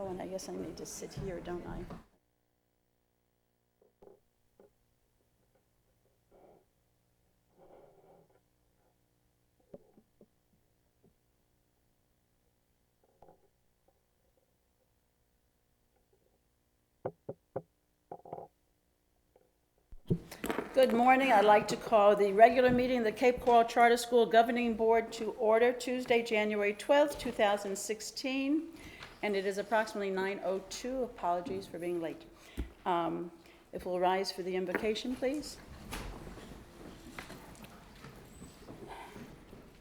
Oh, and I guess I need to sit here, don't I? Good morning. I'd like to call the regular meeting of the Cape Coral Charter School Governing Board to order Tuesday, January 12th, 2016, and it is approximately 9:02. Apologies for being late. If we'll rise for the invocation, please.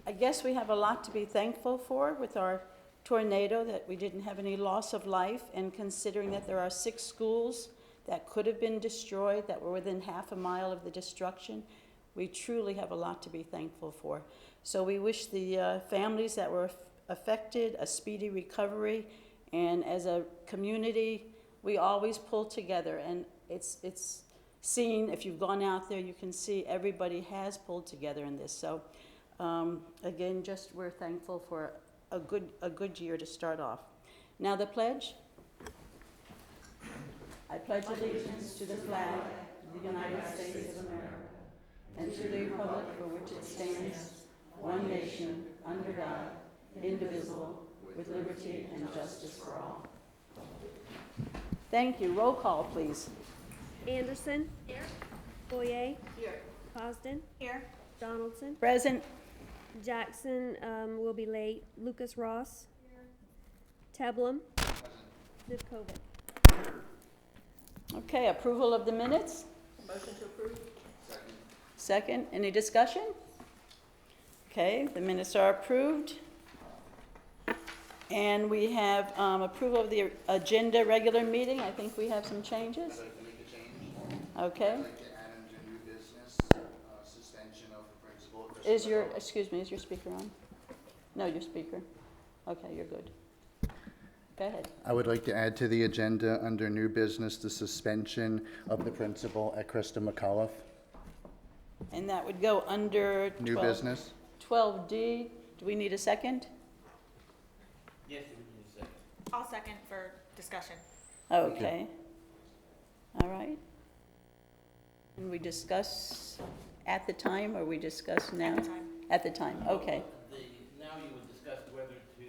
I guess we have a lot to be thankful for with our tornado, that we didn't have any loss of life, and considering that there are 6 schools that could have been destroyed, that were within half a mile of the destruction, we truly have a lot to be thankful for. So we wish the families that were affected a speedy recovery, and as a community, we always pull together, and it's seen, if you've gone out there, you can see everybody has pulled together in this. So again, just we're thankful for a good year to start off. Now the pledge. I pledge allegiance to the flag of the United States of America and to the republic for which it stands, one nation, under God, indivisible, with liberty and justice for all. Thank you. Roll call, please. Anderson. Here. Boyer. Here. Cosden. Here. Donaldson. Present. Jackson will be late. Lucas Ross. Here. Teblum. Zivkovic. Okay, approval of the minutes? Motion to approve. Second, any discussion? Okay, the minutes are approved. And we have approval of the agenda regular meeting. I think we have some changes. I'd like to make a change. Okay. I'd like to add under new business, suspension of the principal. Is your, excuse me, is your speaker on? No, your speaker. Okay, you're good. Go ahead. I would like to add to the agenda under new business, the suspension of the principal at Krista McAuliffe. And that would go under New 12 business. 12D. Do we need a second? Yes, you need a second. I'll second for discussion. Okay. All right. And we discuss at the time, or we discuss now? At the time. At the time, okay. Now you would discuss whether to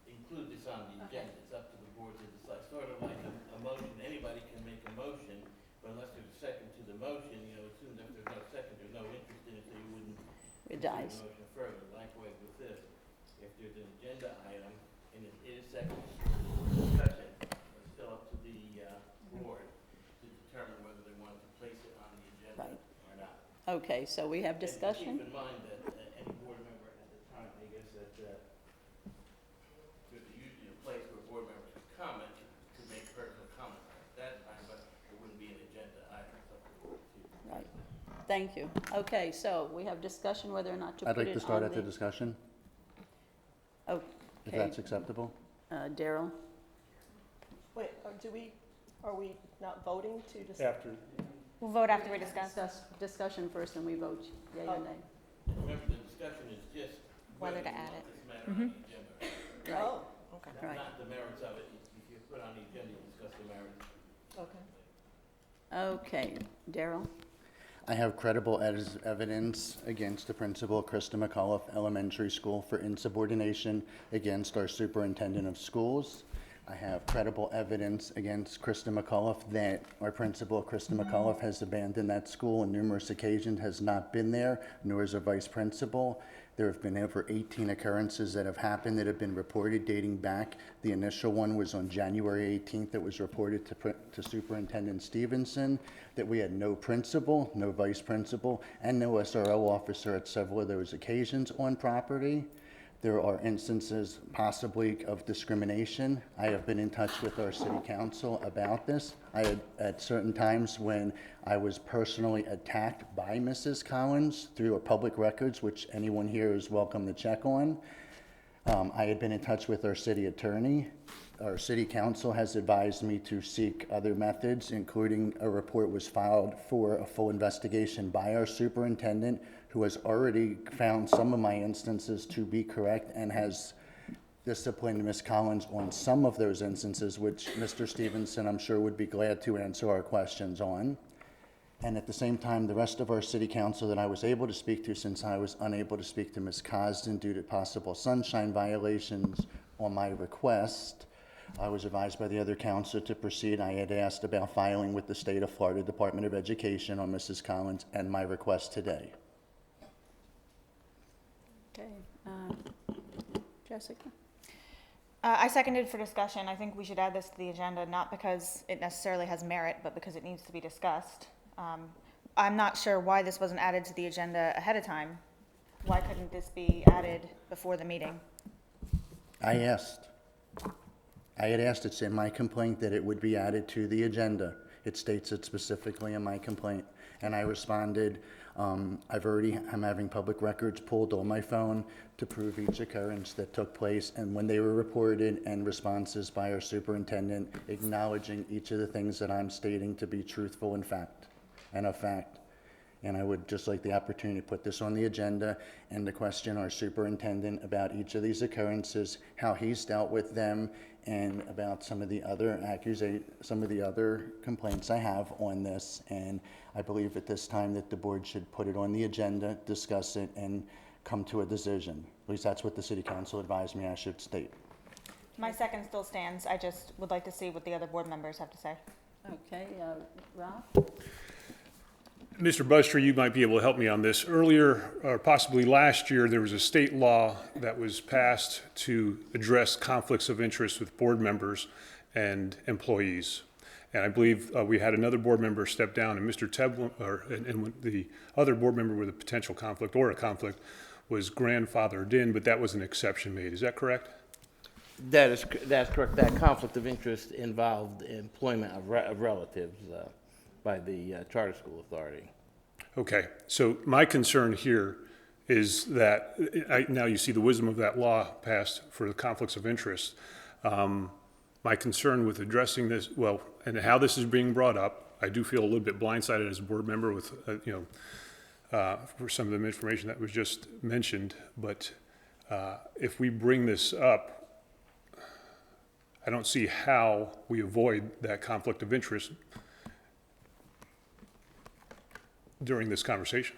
include this on the agenda. It's up to the board to decide. Sort of like a motion, anybody can make a motion, but unless there's a second to the motion, assume that if there's no second, there's no interest in it, so you wouldn't It pursue dies. the motion further. Likewise with this, if there's an agenda item and it is second discussion, it's still up to the board to determine whether they want to place it on the agenda Right. or not. Okay, so we have And discussion? keep in mind that any board member at the time, I guess that there's usually a place where board members could comment, could make personal comments at that time, but it wouldn't be an agenda item. It's up to the board to- Right. Thank you. Okay, so we have discussion whether or not to I'd put like it to start on at the discussion, if Okay, that's acceptable. Daryl? Wait, are we not voting to just? After, We'll vote after we discuss. Discussion first, and we vote yea or Oh. nay. Remember, the discussion is just Whether to you add want it. this matter on the agenda. Right. Oh, okay, Right. Not the merits of it. If you put on the agenda, you discuss the merits. okay. Okay, Daryl? I have credible evidence against the principal, Krista McAuliffe Elementary School, for insubordination against our superintendent of schools. I have credible evidence against Krista McAuliffe that our principal, Krista McAuliffe, has abandoned that school on numerous occasions, has not been there, nor is our vice principal. There have been over 18 occurrences that have happened that have been reported dating back. The initial one was on January 18th that was reported to Superintendent Stevenson, that we had no principal, no vice principal, and no SRO officer at several of those occasions on property. There are instances possibly of discrimination. I have been in touch with our city council about this. I had, at certain times when I was personally attacked by Mrs. Collins through a public records, which anyone here is welcome to check on. I had been in touch with our city attorney. Our city council has advised me to seek other methods, including a report was filed for a full investigation by our superintendent, who has already found some of my instances to be correct and has disciplined Ms. Collins on some of those instances, which Mr. Stevenson, I'm sure, would be glad to answer our questions on. And at the same time, the rest of our city council that I was able to speak to, since I was unable to speak to Ms. Cosden due to possible sunshine violations on my request, I was advised by the other council to proceed. I had asked about filing with the State of Florida Department of Education on Mrs. Collins and my request today. Okay, Jessica? I seconded for discussion. I think we should add this to the agenda, not because it necessarily has merit, but because it needs to be discussed. I'm not sure why this wasn't added to the agenda ahead of time. Why couldn't this be added before the meeting? I had asked, it's in my complaint, that it would be added to the agenda. It states it specifically in my complaint. And I responded, I'm having public records pulled on my phone to prove each occurrence that took place and when they were reported, and responses by our superintendent acknowledging each of the things that I'm stating to be truthful and of fact. And I would just like the opportunity to put this on the agenda and to question our superintendent about each of these occurrences, how he's dealt with them, and about some of the other complaints I have on this. And I believe at this time that the board should put it on the agenda, discuss it, and come to a decision. At least that's what the city council advised me I should state. My second still stands. I just would like to see what the other board members have to say. Okay, Rob? Mr. Buster, you might be able to help me on this. Earlier, or possibly last year, there was a state law that was passed to address conflicts of interest with board members and employees. And I believe we had another board member step down, and Mr. Teblum, and the other board member with a potential conflict or a conflict was grandfathered in, but that was an exception made. Is that correct? That's correct. That conflict of interest involved employment of relatives by the Charter School Authority. Okay, so my concern here is that, now you see the wisdom of that law passed for the conflicts of interest. My concern with addressing this, well, and how this is being brought up, I do feel a little bit blindsided as a board member with, for some of the information that was just mentioned, but if we bring this up, I don't see how we avoid that conflict of interest during this conversation.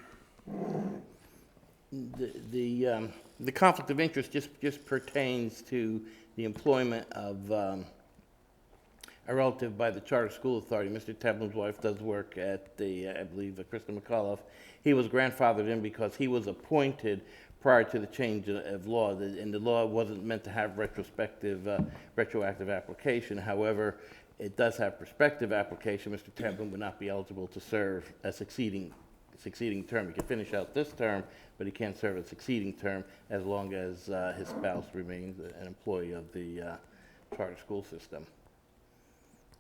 The conflict of interest just pertains to the employment of a relative by the Charter School Authority. Mr. Teblum's wife does work at I believe, Krista McAuliffe. He was grandfathered in because he was appointed prior to the change of law, and the law wasn't meant to have retroactive application. However, it does have prospective application. Mr. Teblum would not be eligible to serve a succeeding term. He can finish out this term, but he can't serve a succeeding term as long as his spouse remains an employee of the charter school system.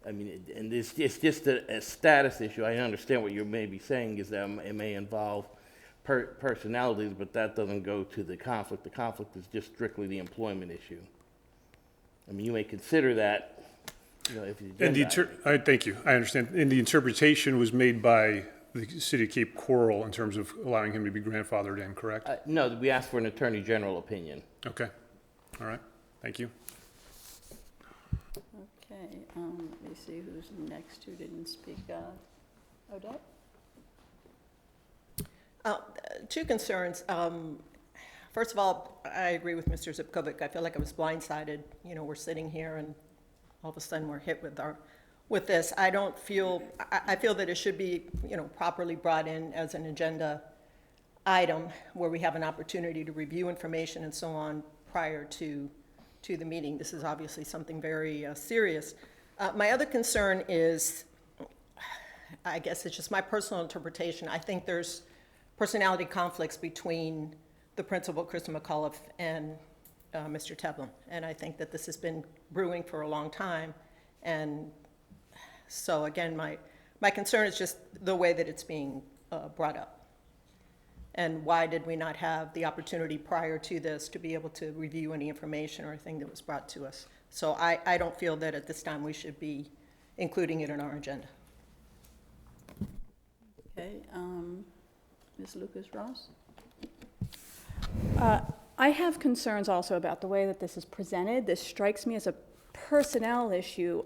I mean, and it's just a status issue. I understand what you may be saying is that it may involve personalities, but that doesn't go to the conflict. The conflict is just strictly the employment issue. I mean, you may consider that, if you Thank you, I understand. And the interpretation was made by the city of Cape Coral in terms of allowing him to be grandfathered in, correct? No, we asked for an attorney general opinion. Okay, all right, thank you. Okay, let me see who's next who didn't speak. Odette? Two concerns. First of all, I agree with Mr. Zipkovic. I feel like I was blindsided. We're sitting here and all of a sudden we're hit with this. I feel that it should be, properly brought in as an agenda item where we have an opportunity to review information and so on prior to the meeting. This is obviously something very serious. My other concern is, I guess it's just my personal interpretation. I think there's personality conflicts between the principal, Krista McAuliffe, and Mr. Teblum. And I think that this has been brewing for a long time. And so again, my concern is just the way that it's being brought up. And why did we not have the opportunity prior to this to be able to review any information or anything that was brought to us? So I don't feel that at this time we should be including it in our agenda. Okay, Ms. Lucas Ross? I have concerns also about the way that this is presented. This strikes me as a personnel issue.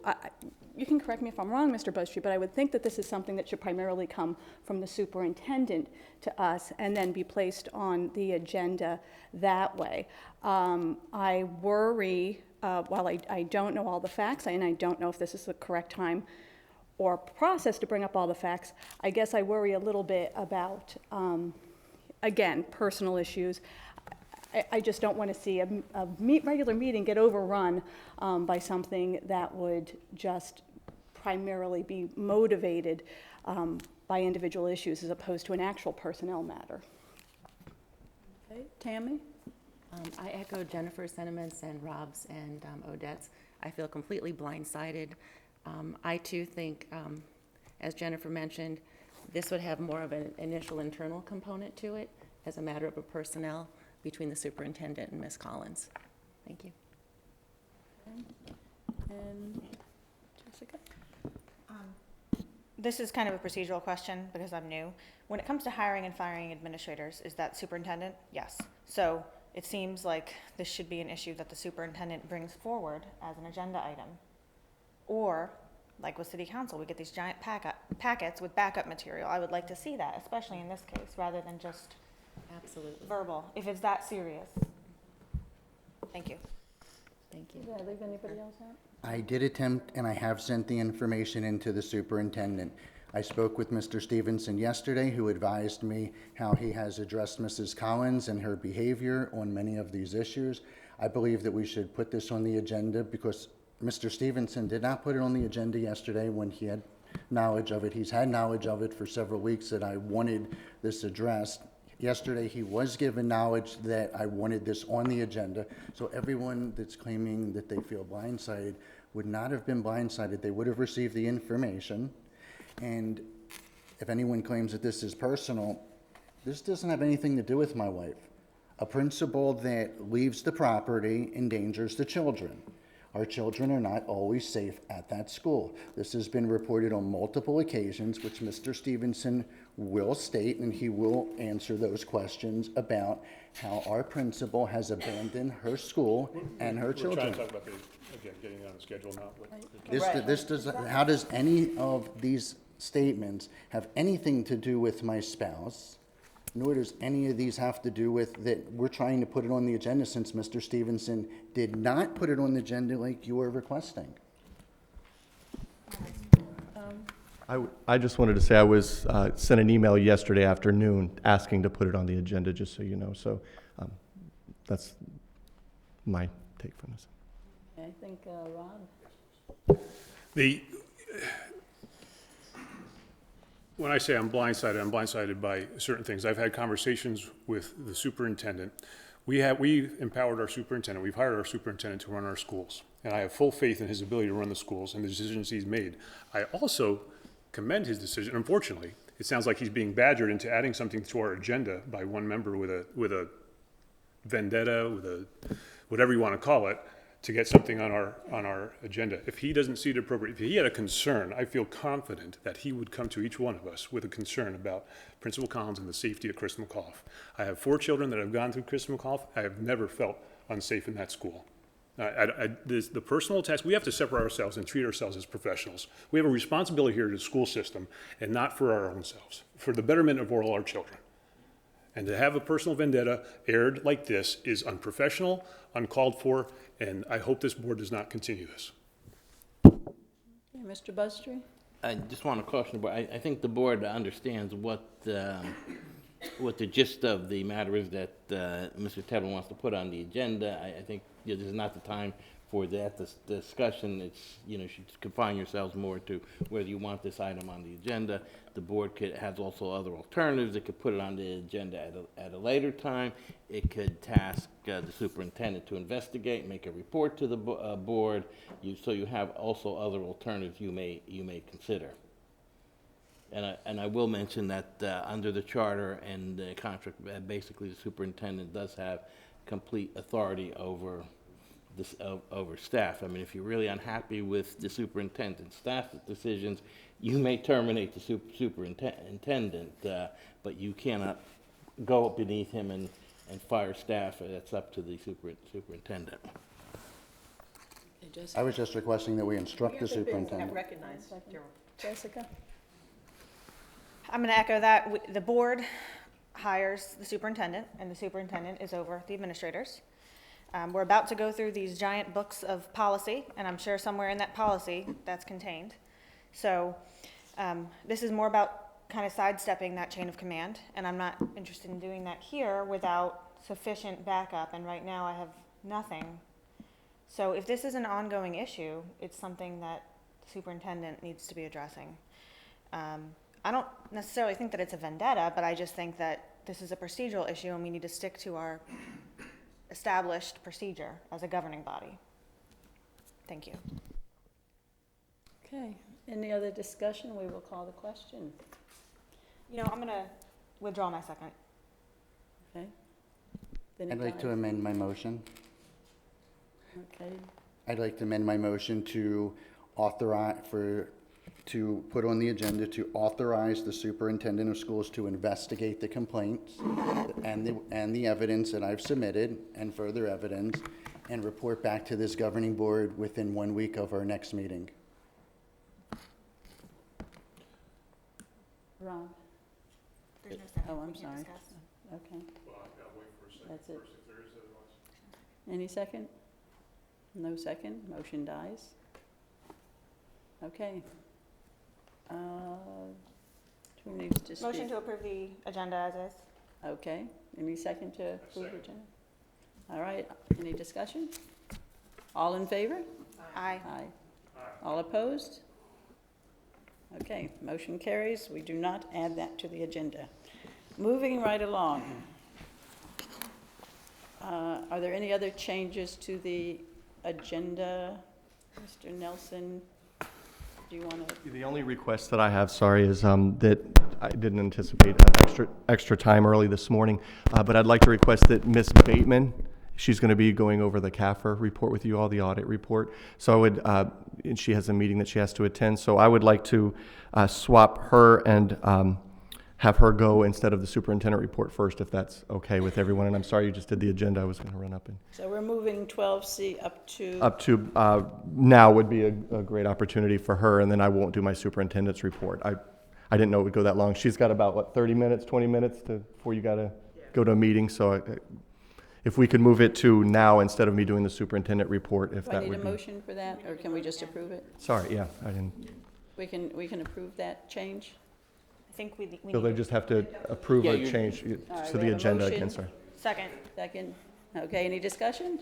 You can correct me if I'm wrong, Mr. Buzztree, but I would think that this is something that should primarily come from the superintendent to us and then be placed on the agenda that way. I worry, while I don't know all the facts, and I don't know if this is the correct time or process to bring up all the facts, I guess I worry a little bit about, again, personal issues. I just don't want to see a regular meeting get overrun by something that would just primarily be motivated by individual issues as opposed to an actual personnel matter. Okay, Tammy? I echo Jennifer's sentiments and Rob's and Odette's. I feel completely blindsided. I too think, as Jennifer mentioned, this would have more of an initial internal component to it as a matter of a personnel between the superintendent and Ms. Collins. Thank you. And Jessica? This is kind of a procedural question because I'm new. When it comes to hiring and firing administrators, is that superintendent? Yes. So it seems like this should be an issue that the superintendent brings forward as an agenda item. Or, like with city council, we get these giant packets with backup material. I would like to see that, especially in this case, rather than just Absolutely. verbal, if it's that serious. Thank you. Thank you. Did I leave anybody else out? I did attempt, and I have sent the information into the superintendent. I spoke with Mr. Stevenson yesterday, who advised me how he has addressed Mrs. Collins and her behavior on many of these issues. I believe that we should put this on the agenda because Mr. Stevenson did not put it on the agenda yesterday when he had knowledge of it. He's had knowledge of it for several weeks that I wanted this addressed. Yesterday, he was given knowledge that I wanted this on the agenda, so everyone that's claiming that they feel blindsided would not have been blindsided. They would have received the information, and if anyone claims that this is personal, this doesn't have anything to do with my wife. A principal that leaves the property endangers the children. Our children are not always safe at that school. This has been reported on multiple occasions, which Mr. Stevenson will state, and he will answer those questions about how our principal has abandoned her school and her We're children. trying to talk about getting on the schedule now. How does any of these statements have anything to do with my spouse? Nor does any of these have to do with that we're trying to put it on the agenda since Mr. Stevenson did not put it on the agenda like you were requesting. I just wanted to say I was sent an email yesterday afternoon asking to put it on the agenda, just so you know. So that's my take from this. I think Rob? When I say I'm blindsided by certain things. I've had conversations with the superintendent. We empowered our superintendent. We've hired our superintendent to run our schools. And I have full faith in his ability to run the schools and the decisions he's made. I also commend his decision. Unfortunately, it sounds like he's being badgered into adding something to our agenda by one member with a vendetta, with a whatever you want to call it, to get something on our agenda. If he doesn't see it appropriate, if he had a concern, I feel confident that he would come to each one of us with a concern about Principal Collins and the safety of Chris McAuliffe. I have 4 children that have gone through Chris McAuliffe. I have never felt unsafe in that school. The personal task, we have to separate ourselves and treat ourselves as professionals. We have a responsibility here to the school system and not for our own selves, for the betterment of all our children. And to have a personal vendetta aired like this is unprofessional, uncalled for, and I hope this board does not continue this. Yeah, Mr. Buzztree? I just want to caution the board, I think the board understands what the gist of the matter is that Mr. Tebble wants to put on the agenda. I think this is not the time for that discussion. It's, you should confine yourselves more to whether you want this item on the agenda. The board has also other alternatives. It could put it on the agenda at a later time. It could task the superintendent to investigate, make a report to the board. So you have also other alternatives you may consider. And I will mention that under the charter and the contract, basically the superintendent does have complete authority over staff. I mean, if you're really unhappy with the superintendent's staff decisions, you may terminate the superintendent, but you cannot go beneath him and fire staff, that's up to the superintendent. I was just requesting that we instruct the superintendent. Recognized, Gerald. Jessica? I'm going to echo that. The board hires the superintendent, and the superintendent is over the administrators. We're about to go through these giant books of policy, and I'm sure somewhere in that policy that's contained. So this is more about kind of sidestepping that chain of command, and I'm not interested in doing that here without sufficient backup, and right now I have nothing. So if this is an ongoing issue, it's something that the superintendent needs to be addressing. I don't necessarily think that it's a vendetta, but I just think that this is a procedural issue and we need to stick to our established procedure as a governing body. Thank you. Okay, any other discussion? We will call the question. You know, I'm going to withdraw my second. Okay? Then it I'd like to dies. amend my motion. Okay, I'd like to amend my motion to authorize, to put on the agenda to authorize the superintendent of schools to investigate the complaints and the evidence that I've submitted and further evidence, and report back to this governing board within 1 week of our next meeting. Rob, There's no second. oh, I'm We can't sorry. discuss. Okay, Well, I've got to wait for a second That's it. first, if there is otherwise. any second? No second, motion dies. Okay. Who needs to speak? Motion to approve the agenda as is. Okay, any second to approve Second. agenda? All right, any discussion? All in favor? Aye. Aye. All opposed? Okay, motion carries. We do not add that to the agenda. Moving right along. Are there any other changes to the agenda? Mr. Nelson, do you want to? The only request that I have, sorry, is that I didn't anticipate extra time early this morning, but I'd like to request that Ms. Bateman, she's going to be going over the CAFR report with you all, the audit report. So I would, and she has a meeting that she has to attend, so I would like to swap her and have her go instead of the superintendent report first, if that's okay with everyone. And I'm sorry you just did the agenda. I was going to run up and So we're moving 12C up to? up to now would be a great opportunity for her, and then I won't do my superintendent's report. I didn't know it would go that long. She's got about, what, 30 minutes, 20 minutes before you got to go to a meeting. So if we could move it to now instead of me doing the superintendent report, if Do I that need a would be. motion for that, or can we just approve it? Sorry, yeah, I didn't. We can approve that change? I think we So need they to. just have to approve Yeah, a you- change All right, to we the have a agenda motion. again, sorry. Second. Second. Okay, any discussion?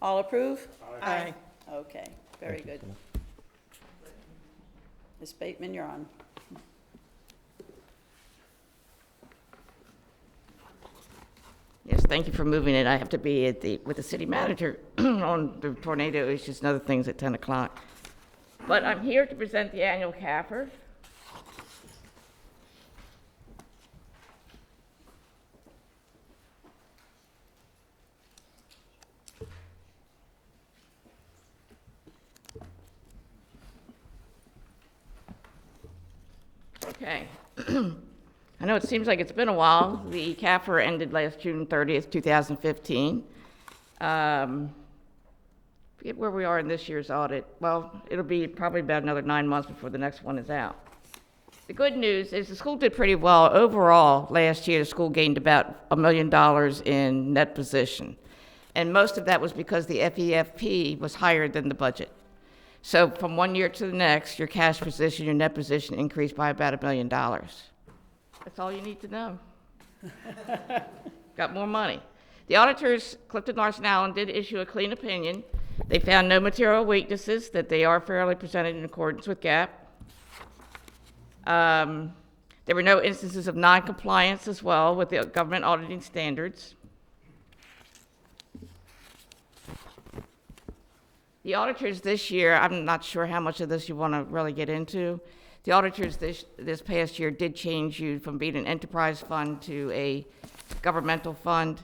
All approve? Aye. Okay, very Thank you. good. Ms. Bateman, you're on. Yes, thank you for moving it. I have to be with the city manager on the tornado issues and other things at 10 o'clock. But I'm here to present the annual CAFR. Okay. I know it seems like it's been a while. The CAFR ended last June 30th, 2015. Forget where we are in this year's audit. Well, it'll be probably about another 9 months before the next one is out. The good news is the school did pretty well. Overall, last year, the school gained about $1 million in net position. And most of that was because the FEFP was higher than the budget. So from one year to the next, your cash position, your net position increased by about $1 million. That's all you need to know. Got more money. The auditors, Clifton Larson Allen, did issue a clean opinion. They found no material weaknesses, that they are fairly presented in accordance with GAAP. There were no instances of non-compliance as well with the government auditing standards. The auditors this year, I'm not sure how much of this you want to really get into. The auditors this past year did change you from being an enterprise fund to a governmental fund.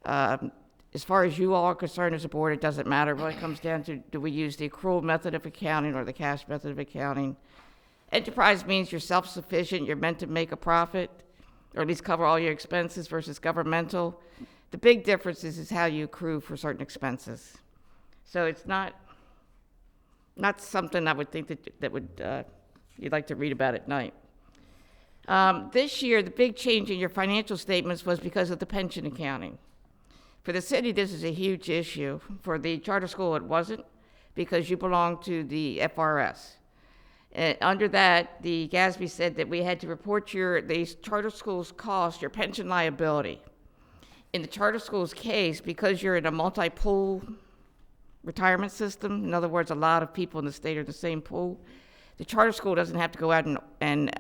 As far as you all are concerned as a board, it doesn't matter. It really comes down to, do we use the accrual method of accounting or the cash method of accounting? Enterprise means you're self-sufficient, you're meant to make a profit, or at least cover all your expenses, versus governmental The big difference is how you accrue for certain expenses. So it's not something I would think that would, you'd like to read about at night. This year, the big change in your financial statements was because of the pension accounting. For the city, this is a huge issue. For the charter school, it wasn't, because you belong to the FRS. Under that, the GASB said that we had to report these charter schools' cost, your pension liability. In the charter school's case, because you're in a multi-pool retirement system, in other words, a lot of people in the state are in the same pool, the charter school doesn't have to go out and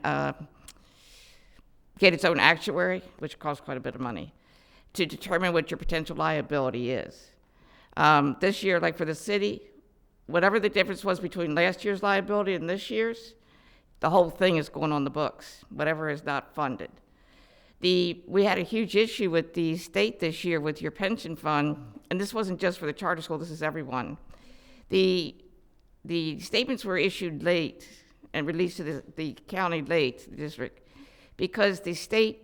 get its own actuary, which costs quite a bit of money, to determine what your potential liability is. This year, like for the city, whatever the difference was between last year's liability and this year's, the whole thing is going on the books, whatever is not funded. We had a huge issue with the state this year with your pension fund, and this wasn't just for the charter school, this is everyone. The statements were issued late and released to the county late, the district, because the state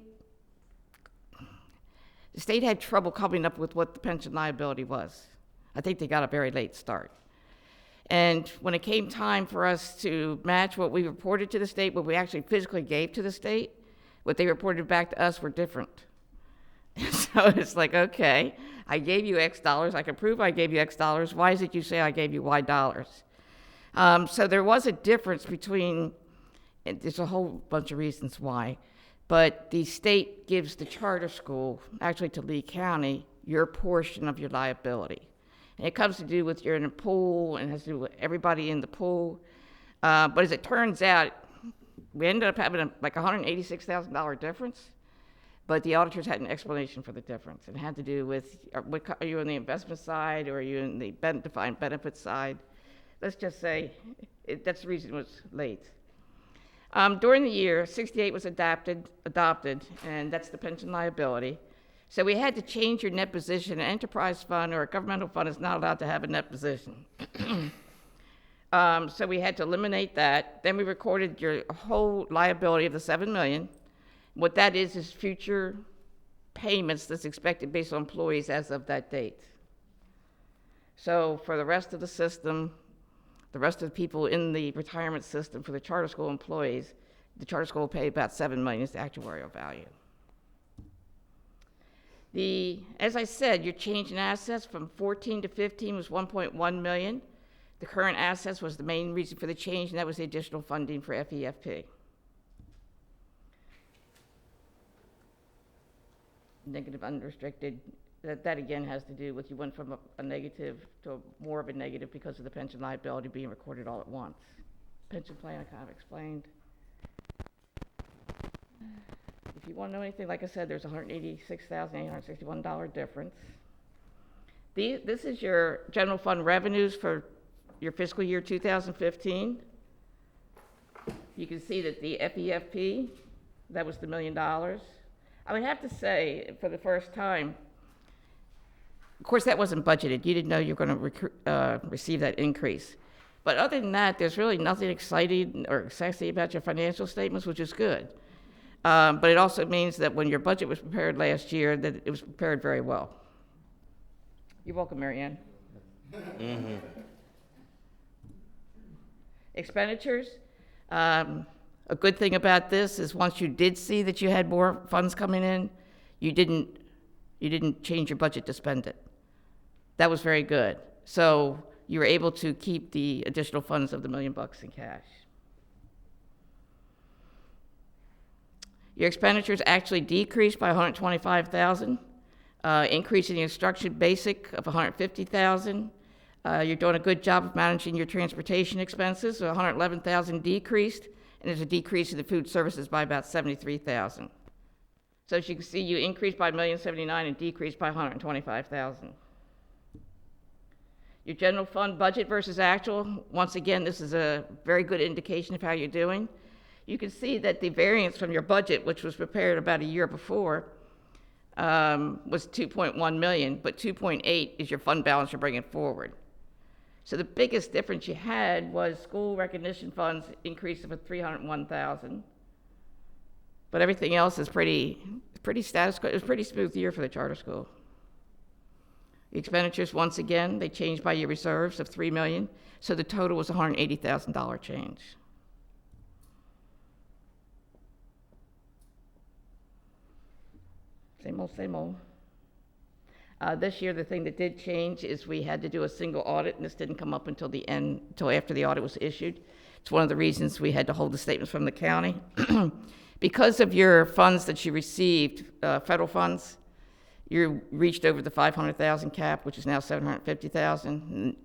had trouble coming up with what the pension liability was. I think they got a very late start. And when it came time for us to match what we reported to the state, what we actually physically gave to the state, what they reported back to us were different. So it's like, okay, I gave you X dollars, I can prove I gave you X dollars, why is it you say I gave you Y dollars? So there was a difference between, and there's a whole bunch of reasons why, but the state gives the charter school, actually to Lee County, your portion of your liability. And it comes to do with you're in a pool and has to do with everybody in the pool. But as it turns out, we ended up having like $186,000 difference, but the auditors had an explanation for the difference. It had to do with, are you on the investment side or are you in the defined benefit side? Let's just say that's the reason it was late. During the year, 68 was adopted, and that's the pension liability. So we had to change your net position. An enterprise fund or a governmental fund is not allowed to have a net position. So we had to eliminate that. Then we recorded your whole liability of the $7 million. What that is future payments that's expected based on employees as of that date. So for the rest of the system, the rest of the people in the retirement system for the charter school employees, the charter school will pay about $7 million is the actuarial value. As I said, your change in assets from 14 to 15 was 1.1 million. The current assets was the main reason for the change, and that was the additional funding for FEFP. Negative unrestricted, that again has to do with you went from a negative to more of a negative because of the pension liability being recorded all at once. Pension plan I kind of explained. If you want to know anything, like I said, there's $186,861 difference. This is your general fund revenues for your fiscal year 2015. You can see that the FEFP, that was the $1 million. I would have to say, for the first time, of course that wasn't budgeted. You didn't know you were going to receive that increase. But other than that, there's really nothing exciting or sexy about your financial statements, which is good. But it also means that when your budget was prepared last year, that it was prepared very well. You're welcome, Mary Ann. Mm-hmm. Expenditures. A good thing about this is once you did see that you had more funds coming in, you didn't change your budget to spend it. That was very good. So you were able to keep the additional funds of the $1 million in cash. Your expenditures actually decreased by $125,000, increase in the instruction basic of $150,000. You're doing a good job of managing your transportation expenses, so $111,000 decreased, and there's a decrease in the food services by about $73,000. So as you can see, you increased by $1,079,000 and decreased by $125,000. Your general fund budget versus actual, once again, this is a very good indication of how you're doing. You can see that the variance from your budget, which was prepared about a year before, was 2.1 million, but 2.8 is your fund balance you're bringing forward. So the biggest difference you had was school recognition funds increase of $301,000, but everything else is pretty status quo. It was a pretty smooth year for the charter school. Expenditures, once again, they changed by your reserves of 3 million, so the total was $180,000 change. Same old, same old. This year, the thing that did change is we had to do a single audit, and this didn't come up until the end, until after the audit was issued. It's one of the reasons we had to hold the statements from the county. Because of your funds that you received, federal funds, you reached over the 500,000 cap, which is now 750,000.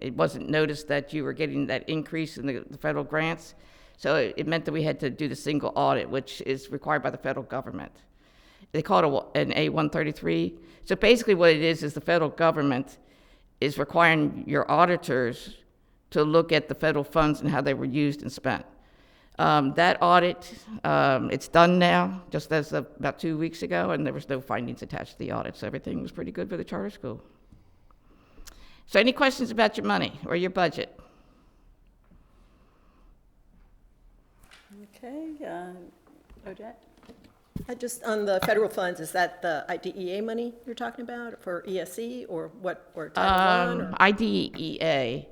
It wasn't noticed that you were getting that increase in the federal grants, so it meant that we had to do the single audit, which is required by the federal government. They call it an A-133. So basically what it is the federal government is requiring your auditors to look at the federal funds and how they were used and spent. That audit, it's done now, just as of about 2 weeks ago, and there was no findings attached to the audit, so everything was pretty good for the charter school. So any questions about your money or your budget? Okay, Odette? Just on the federal funds, is that the IDEA money you're talking about for ESE or what, or Title I? Or? IDEA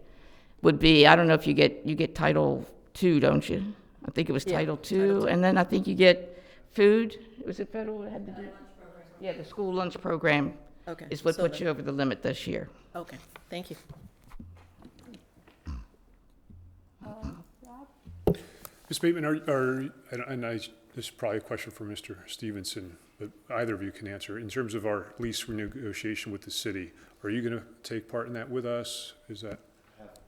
would be, I don't know if you get Title II, don't you? I think it was Yeah, Title II, Title II. and then I think you get food. Was it federal? It had to do. Yeah, the school lunch program Okay, is what so put the- you over the limit this year. Okay, thank you. Ms. Bateman, this is probably a question for Mr. Stevenson, but either of you can answer. In terms of our lease renegotiation with the city, are you going to take part in that with us? Is that?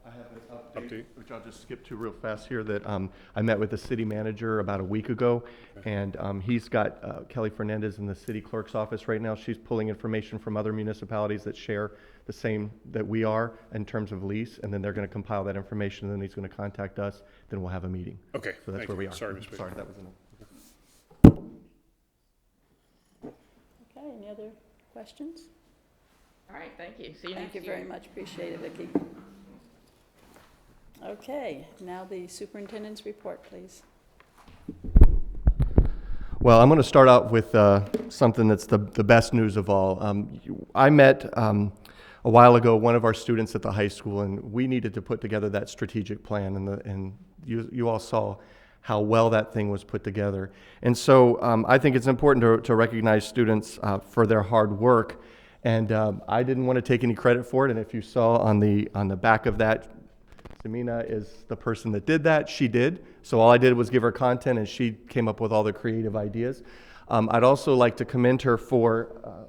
I have an Update. which I'll just skip to real fast here, that I met with the city manager about a week ago, and he's got Kelly Fernandez in the city clerk's office right now. She's pulling information from other municipalities that share the same that we are in terms of lease, and then they're going to compile that information, and then he's going to contact us, then we'll have a meeting. Okay, So that's thank where we you. are. Sorry, Ms. Bateman. Sorry, that was enough. Okay, any other questions? All right, thank you. See you Thank next you year. very much, appreciate it, Vicki. Okay, now the superintendent's report, please. Well, I'm going to start out with something that's the best news of all. I met a while ago one of our students at the high school, and we needed to put together that strategic plan, and you all saw how well that thing was put together. And so I think it's important to recognize students for their hard work, and I didn't want to take any credit for it, and if you saw on the back of that, Samina is the person that did that. She did. So all I did was give her content, and she came up with all the creative ideas. I'd also like to commend her for,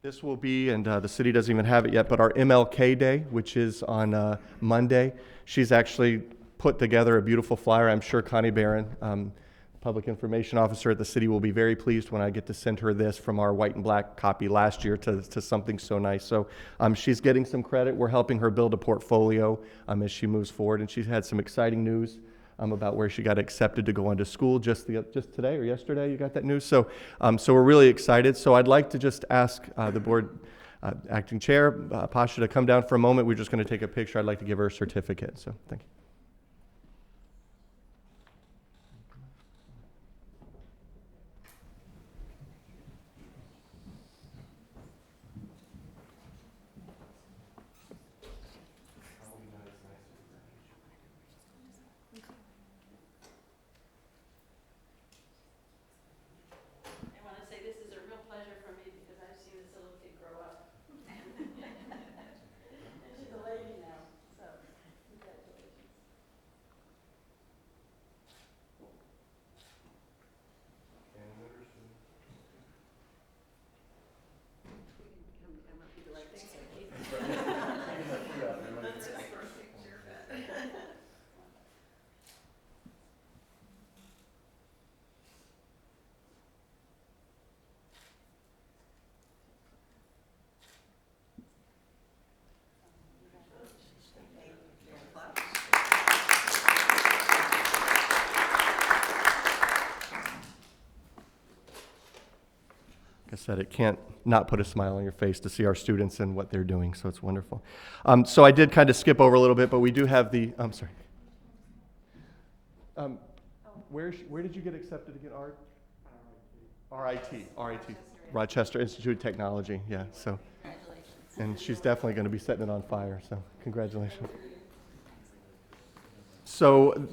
this will be, and the city doesn't even have it yet, but our MLK Day, which is on Monday. She's actually put together a beautiful flyer. I'm sure Connie Barron, Public Information Officer at the city, will be very pleased when I get to send her this from our white and black copy last year to something so nice. So she's getting some credit. We're helping her build a portfolio as she moves forward, and she's had some exciting news about where she got accepted to go into school just today or yesterday. You got that news? So we're really excited. So I'd like to just ask the board acting chair, Pasha, to come down for a moment. We're just going to take a picture. I'd like to give her a certificate. So thank you. I want to say this is a real pleasure for me because I've seen this little kid grow up. And she's a lady now, so congratulations. Like I said, it can't not put a smile on your face to see our students and what they're doing, so it's wonderful. So I did kind of skip over a little bit, but we do have the, I'm sorry. Where did you get accepted to get art? RIT, Rochester Institute of Technology, yeah, so. And she's definitely going to be setting it on fire, so congratulations. So,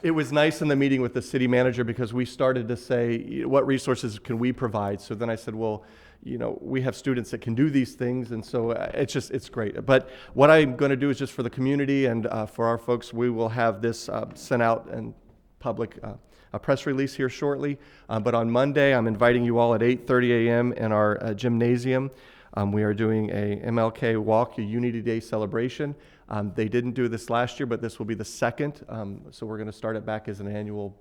it was nice in the meeting with the city manager because we started to say, what resources can we provide? So then I said, well, we have students that can do these things, and so it's great. But what I'm going to do is just for the community and for our folks, we will have this sent out and public a press release here shortly. But on Monday, I'm inviting you all at 8:30 a.m. in our gymnasium. We are doing a MLK Walk, a Unity Day celebration. They didn't do this last year, but this will be the second. So we're going to start it back as an annual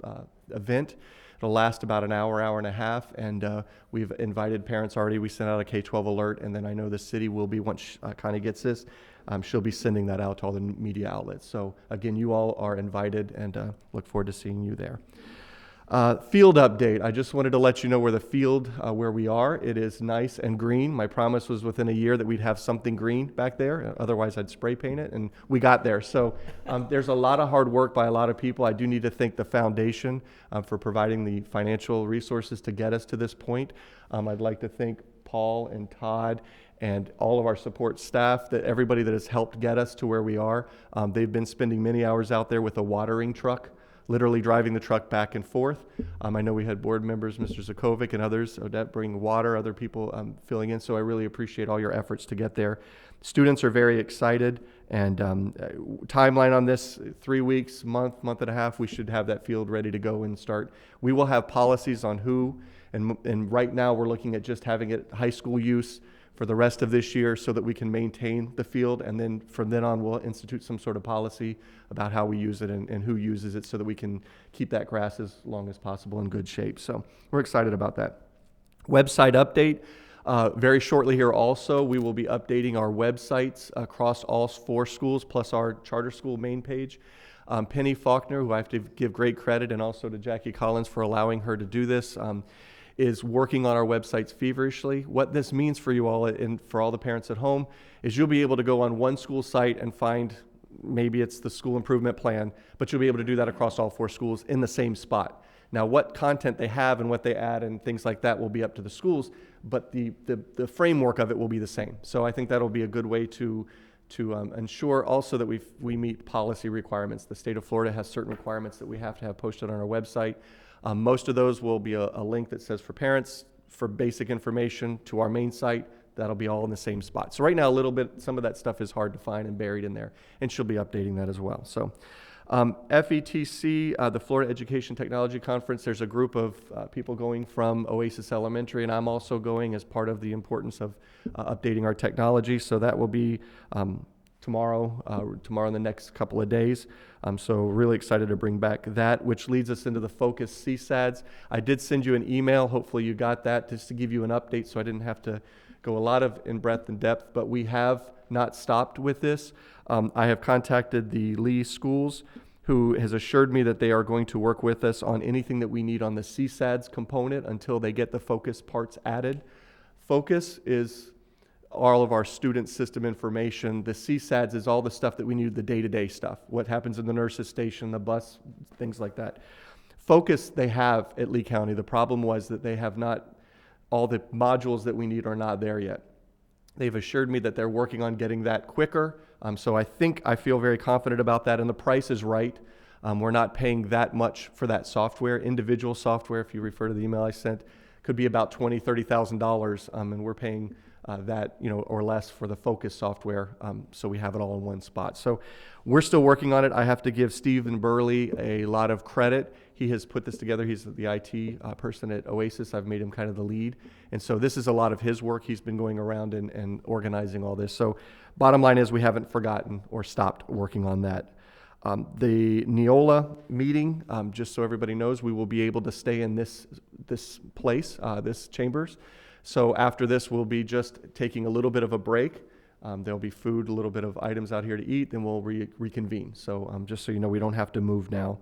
event. It'll last about an hour, hour and a half, and we've invited parents already. We sent out a K-12 alert, and then I know the city will be, once Connie gets this, she'll be sending that out to all the media outlets. So again, you all are invited, and look forward to seeing you there. Field update. I just wanted to let you know where the field, where we are. It is nice and green. My promise was within a year that we'd have something green back there. Otherwise, I'd spray paint it, and we got there. So there's a lot of hard work by a lot of people. I do need to thank the foundation for providing the financial resources to get us to this point. I'd like to thank Paul and Todd and all of our support staff, that everybody that has helped get us to where we are. They've been spending many hours out there with a watering truck, literally driving the truck back and forth. I know we had board members, Mr. Zukovic and others, Odette bringing water, other people filling in, so I really appreciate all your efforts to get there. Students are very excited, and timeline on this, 3 weeks, month and a half, we should have that field ready to go and start. We will have policies on who, and right now we're looking at just having it high school use for the rest of this year so that we can maintain the field, and then from then on we'll institute some sort of policy about how we use it and who uses it so that we can keep that grass as long as possible in good shape. So we're excited about that. Website update. Very shortly here also, we will be updating our websites across all 4 schools plus our charter school main page. Penny Faulkner, who I have to give great credit, and also to Jackie Collins for allowing her to do this, is working on our websites feverishly. What this means for you all and for all the parents at home is you'll be able to go on one school site and find, maybe it's the school improvement plan, but you'll be able to do that across all 4 schools in the same spot. Now, what content they have and what they add and things like that will be up to the schools, but the framework of it will be the same. So I think that'll be a good way to ensure also that we meet policy requirements. The state of Florida has certain requirements that we have to have posted on our website. Most of those will be a link that says for parents, for basic information to our main site. That'll be all in the same spot. So right now, some of that stuff is hard to find and buried in there, and she'll be updating that as well. So FETC, the Florida Education Technology Conference, there's a group of people going from Oasis Elementary, and I'm also going as part of the importance of updating our technology. So that will be tomorrow in the next couple of days. So really excited to bring back that, which leads us into the Focus CSADs. I did send you an email. Hopefully you got that, just to give you an update so I didn't have to go a lot of in breadth and depth, but we have not stopped with this. I have contacted the Lee schools, who has assured me that they are going to work with us on anything that we need on the CSADs component until they get the Focus parts added. Focus is all of our student system information. The CSADs is all the stuff that we need, the day-to-day stuff, what happens in the nurse's station, the bus, things like that. Focus they have at Lee County. The problem was that they have not, all the modules that we need are not there yet. They've assured me that they're working on getting that quicker. So I feel very confident about that, and the price is right. We're not paying that much for that software. Individual software, if you refer to the email I sent, could be about $20,000, $30,000, and we're paying that, or less for the Focus software, so we have it all in one spot. So we're still working on it. I have to give Stephen Burley a lot of credit. He has put this together. He's the IT person at Oasis. I've made him kind of the lead. And so this is a lot of his work. He's been going around and organizing all this. So bottom line is we haven't forgotten or stopped working on that. The Neola meeting, just so everybody knows, we will be able to stay in this place, this chambers. So after this, we'll be just taking a little bit of a break. There'll be food, a little bit of items out here to eat, then we'll reconvene. So just so you know, we don't have to move now.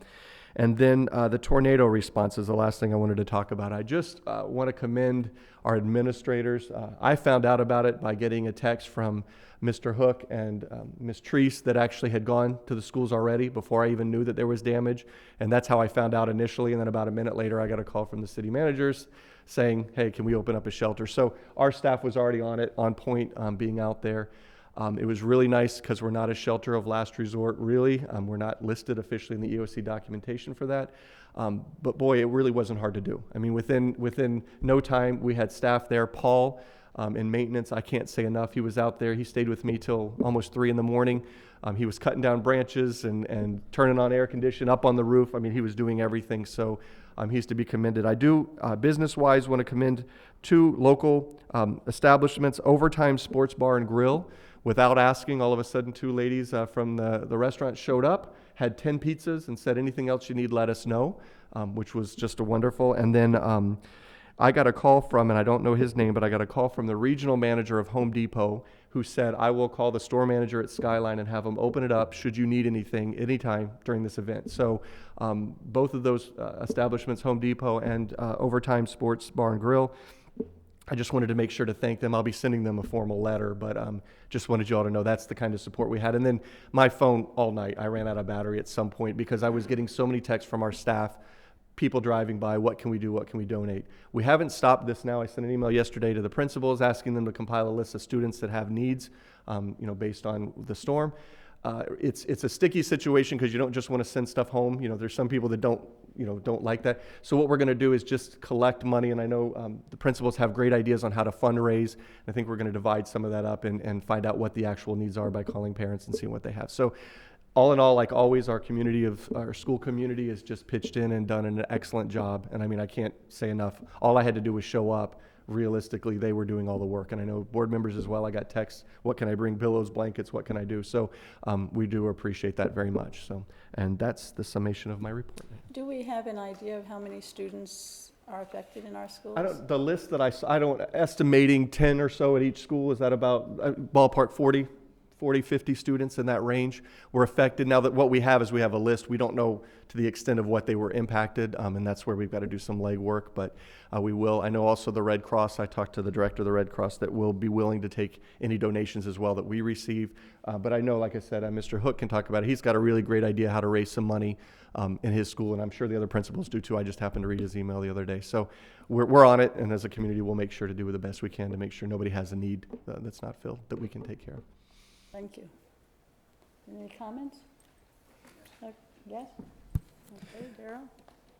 And then the tornado response is the last thing I wanted to talk about. I just want to commend our administrators. I found out about it by getting a text from Mr. Hook and Ms. Treese that actually had gone to the schools already before I even knew that there was damage. And that's how I found out initially. And then about a minute later, I got a call from the city managers saying, hey, can we open up a shelter? So our staff was already on it, on point, being out there. It was really nice because we're not a shelter of last resort, really. We're not listed officially in the EOC documentation for that. But boy, it really wasn't hard to do. I mean, within no time, we had staff there. Paul, in maintenance, I can't say enough. He was out there. He stayed with me till almost 3 in the morning. He was cutting down branches and turning on air condition up on the roof. I mean, he was doing everything. So he's to be commended. I do, business-wise, want to commend 2 local establishments, Overtime Sports Bar and Grill. Without asking, all of a sudden 2 ladies from the restaurant showed up, had 10 pizzas, and said, anything else you need, let us know, which was just a wonderful. And then I got a call from, and I don't know his name, but I got a call from the regional manager of Home Depot who said, I will call the store manager at Skyline and have them open it up should you need anything anytime during this event. So both of those establishments, Home Depot and Overtime Sports Bar and Grill, I just wanted to make sure to thank them. I'll be sending them a formal letter, but just wanted you all to know that's the kind of support we had. And then my phone all night, I ran out of battery at some point because I was getting so many texts from our staff, people driving by, what can we do, what can we donate? We haven't stopped this now. I sent an email yesterday to the principals asking them to compile a list of students that have needs, based on the storm. It's a sticky situation because you don't just want to send stuff home. There's some people that don't like that. So what we're going to do is just collect money, and I know the principals have great ideas on how to fundraise. I think we're going to divide some of that up and find out what the actual needs are by calling parents and seeing what they have. So all in all, like always, our school community has just pitched in and done an excellent job. And I mean, I can't say enough. All I had to do was show up. Realistically, they were doing all the work. And I know board members as well. I got texts, what can I bring? Pillows, blankets, what can I do? So we do appreciate that very much. So, and that's the summation of my report. Do we have an idea of how many students are affected in our schools? The list that I don't, estimating 10 or so at each school, is that about ballpark 40, 50 students in that range were affected. Now that what we have is we have a list. We don't know to the extent of what they were impacted, and that's where we've got to do some legwork, but we will. I know also the Red Cross, I talked to the director of the Red Cross, that will be willing to take any donations as well that we receive. But I know, like I said, Mr. Hook can talk about it. He's got a really great idea how to raise some money in his school, and I'm sure the other principals do too. I just happened to read his email the other day. So we're on it, and as a community, we'll make sure to do the best we can to make sure nobody has a need that's not filled that we can take care of. Thank you. Any comments? Yes? Okay, Darrell?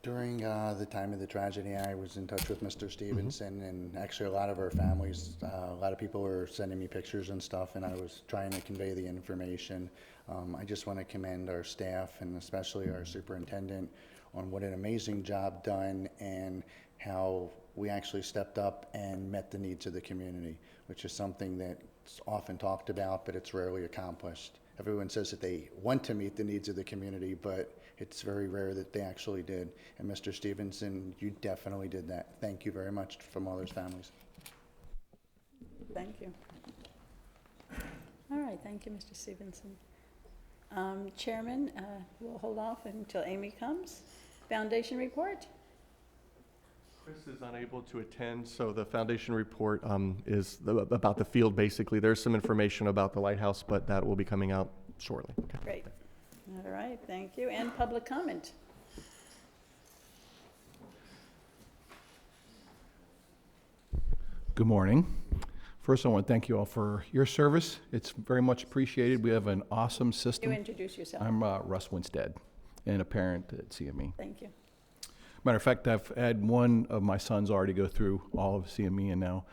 During the time of the tragedy, I was in touch with Mr. Stevenson, and actually a lot of our families, a lot of people were sending me pictures and stuff, and I was trying to convey the information. I just want to commend our staff and especially our superintendent on what an amazing job done and how we actually stepped up and met the needs of the community, which is something that's often talked about, but it's rarely accomplished. Everyone says that they want to meet the needs of the community, but it's very rare that they actually did. And Mr. Stevenson, you definitely did that. Thank you very much from all those families. Thank you. All right, thank you, Mr. Stevenson. Chairman, we'll hold off until Amy comes. Foundation report? Chris is unable to attend, so the foundation report is about the field, basically. There's some information about the lighthouse, but that will be coming out shortly. Okay. Great. All right, thank you. And public comment? Good morning. First, I want to thank you all for your service. It's very much appreciated. We have an awesome system. You introduce yourself. I'm Russ Winstead, and a parent at CME. Thank you. Matter of fact, I've had one of my sons already go through all of CME, and now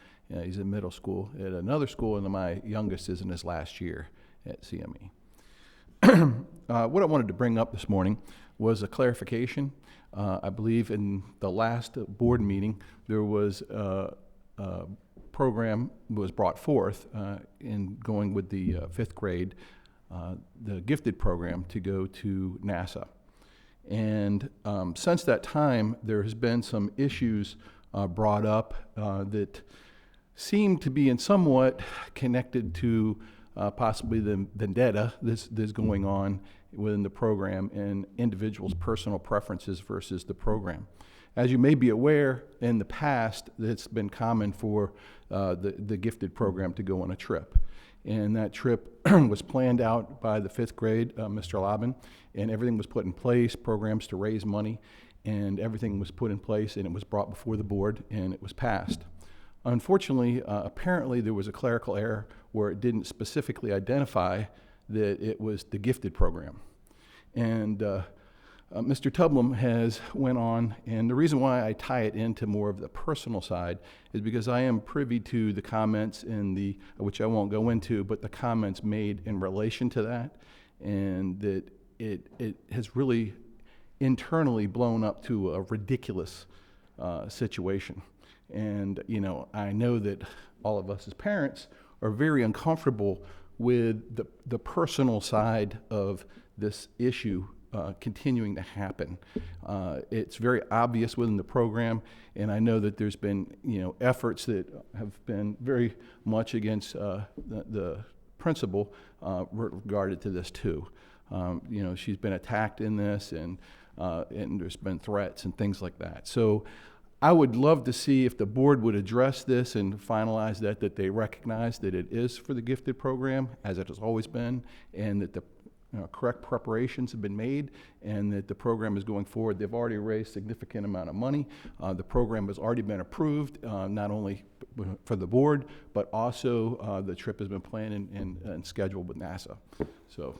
he's in middle school at another school, and my youngest is in his last year at CME. What I wanted to bring up this morning was a clarification. I believe in the last board meeting, there was a program was brought forth in going with the fifth grade, the gifted program, to go to NASA. And since that time, there has been some issues brought up that seem to be in somewhat connected to possibly the vendetta that's going on within the program and individuals' personal preferences versus the program. As you may be aware, in the past, it's been common for the gifted program to go on a trip. And that trip was planned out by the 5th grade, Mr. Lobbin, and everything was put in place, programs to raise money, and everything was put in place, and it was brought before the board, and it was passed. Unfortunately, apparently there was a clerical error where it didn't specifically identify that it was the gifted program. And Mr. Tublum has went on, and the reason why I tie it into more of the personal side is because I am privy to the comments in the, which I won't go into, but the comments made in relation to that, and that it has really internally blown up to a ridiculous situation. And, you know, I know that all of us as parents are very uncomfortable with the personal side of this issue continuing to happen. It's very obvious within the program, and I know that there's been, you know, efforts that have been very much against the principal regarded to this too. You know, she's been attacked in this, and there's been threats and things like that. So I would love to see if the board would address this and finalize that they recognize that it is for the gifted program, as it has always been, and that the correct preparations have been made, and that the program is going forward. They've already raised a significant amount of money. The program has already been approved, not only for the board, but also the trip has been planned and scheduled with NASA. So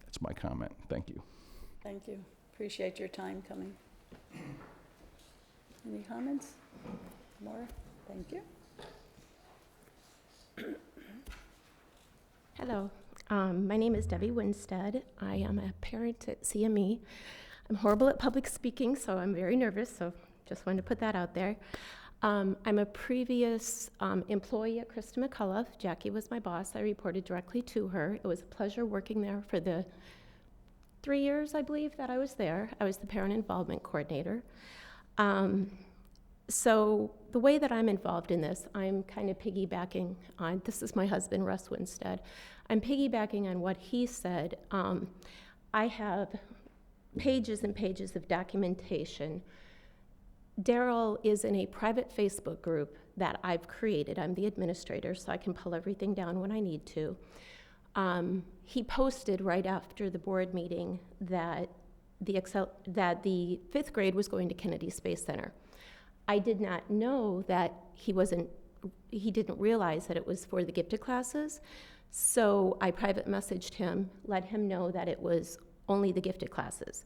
that's my comment. Thank you. Thank you. Appreciate your time coming. Any comments? More? Thank you. Hello, my name is Debbie Winstead. I am a parent at CME. I'm horrible at public speaking, so I'm very nervous, so just wanted to put that out there. I'm a previous employee at Krista McCullough. Jackie was my boss. I reported directly to her. It was a pleasure working there for the 3 years, I believe, that I was there. I was the parent involvement coordinator. So the way that I'm involved in this, I'm kind of piggybacking on, this is my husband, Russ Winstead. I'm piggybacking on what he said. I have pages and pages of documentation. Daryl is in a private Facebook group that I've created. I'm the administrator, so I can pull everything down when I need to. He posted right after the board meeting that the 5th grade was going to Kennedy Space Center. I did not know that he didn't realize that it was for the gifted classes, so I private messaged him, let him know that it was only the gifted classes.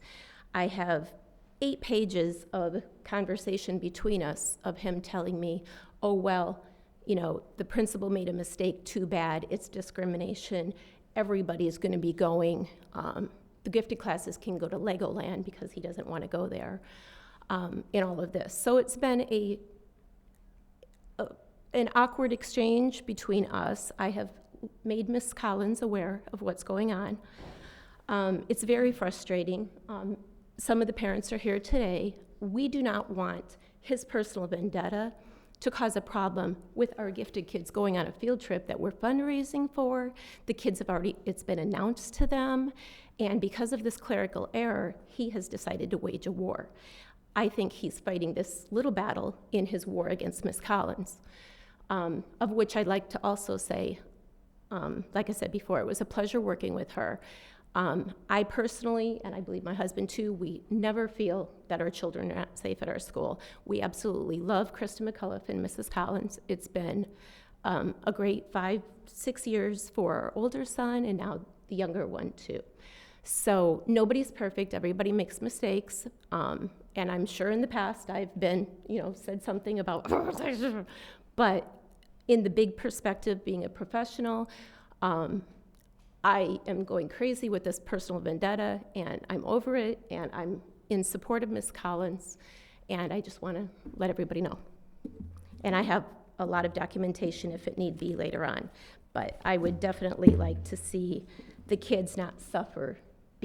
I have 8 pages of conversation between us of him telling me, oh, well, you know, the principal made a mistake, too bad, it's discrimination, everybody is gonna be going. The gifted classes can go to Legoland because he doesn't want to go there, in all of this. So it's been an awkward exchange between us. I have made Ms. Collins aware of what's going on. It's very frustrating. Some of the parents are here today. We do not want his personal vendetta to cause a problem with our gifted kids going on a field trip that we're fundraising for. The kids have already, it's been announced to them, and because of this clerical error, he has decided to wage a war. I think he's fighting this little battle in his war against Ms. Collins, of which I'd like to also say, like I said before, it was a pleasure working with her. I personally, and I believe my husband too, we never feel that our children are not safe at our school. We absolutely love Krista McCullough and Mrs. Collins. It's been a great 5-6 years for our older son, and now the younger one too. So nobody's perfect, everybody makes mistakes, and I'm sure in the past I've been, you know, said something about, but in the big perspective, being a professional, I am going crazy with this personal vendetta, and I'm over it, and I'm in support of Ms. Collins, and I just want to let everybody know. And I have a lot of documentation if it need be later on, but I would definitely like to see the kids not suffer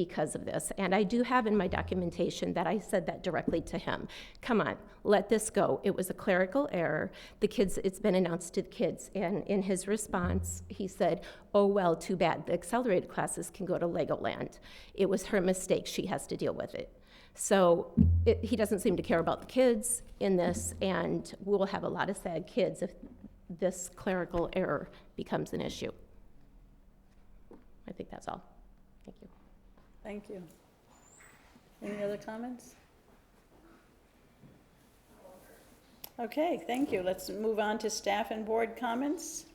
because of this. And I do have in my documentation that I said that directly to him. Come on, let this go. It was a clerical error. The kids, it's been announced to the kids. And in his response, he said, oh, well, too bad. The accelerated classes can go to Legoland. It was her mistake. She has to deal with it. So he doesn't seem to care about the kids in this, and we'll have a lot of sad kids if this clerical error becomes an issue. I think that's all. Thank you. Thank you. Any other comments? Okay, thank you. Let's move on to staff and board comments.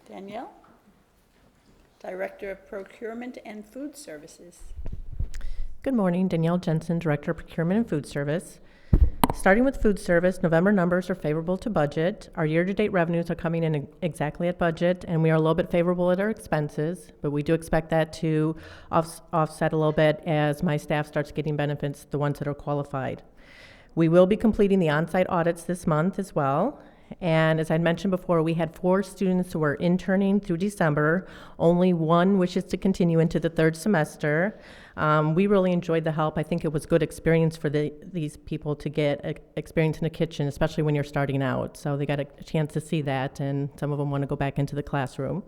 Danielle, Director of Procurement and Food Services. Good morning, Danielle Jensen, Director of Procurement and Food Service. Starting with food service, November numbers are favorable to budget. Our year-to-date revenues are coming in exactly at budget, and we are a little bit favorable at our expenses, but we do expect that to offset a little bit as my staff starts getting benefits, the ones that are qualified. We will be completing the on-site audits this month as well. And as I mentioned before, we had 4 students who were interning through December. Only 1 wishes to continue into the 3rd semester. We really enjoyed the help. I think it was good experience for these people to get experience in the kitchen, especially when you're starting out. So they got a chance to see that, and some of them want to go back into the classroom.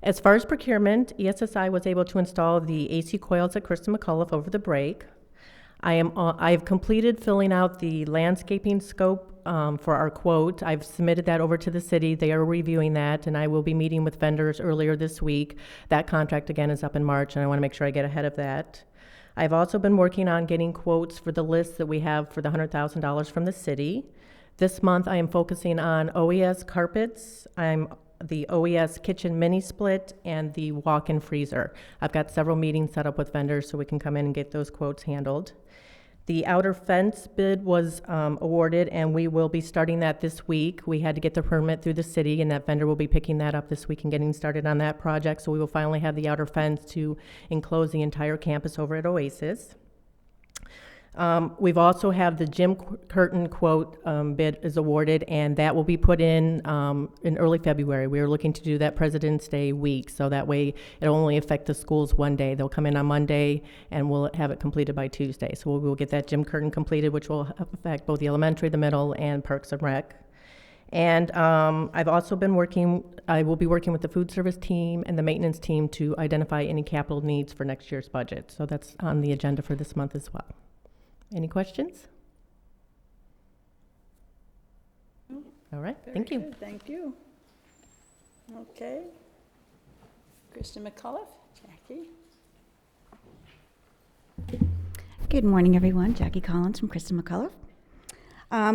As far as procurement, ESSI was able to install the AC coils at Krista McAuliffe over the break. I've completed filling out the landscaping scope for our quote. I've submitted that over to the city. They are reviewing that, and I will be meeting with vendors earlier this week. That contract, again, is up in March, and I want to make sure I get ahead of that. I've also been working on getting quotes for the list that we have for the $100,000 from the city. This month, I am focusing on OES carpets. The OES kitchen mini split and the walk-in freezer. I've got several meetings set up with vendors so we can come in and get those quotes handled. The outer fence bid was awarded, and we will be starting that this week. We had to get the permit through the city, and that vendor will be picking that up this week and getting started on that project. So we will finally have the outer fence to enclose the entire campus over at Oasis. We've also have the gym curtain quote bid is awarded, and that will be put in early February. We are looking to do that President's Day week, so that way it'll only affect the schools one day. They'll come in on Monday, and we'll have it completed by Tuesday. So we will get that gym curtain completed, which will affect both the elementary, the middle, and Parks and Rec. And I've also been I will be working with the food service team and the maintenance team to identify any capital needs for next year's budget. So that's on the agenda for this month as well. Any questions? All right, thank you. Good, thank you. Okay. Krista McAuliffe, Jackie. Good morning, everyone. Jackie Collins from Krista McAuliffe.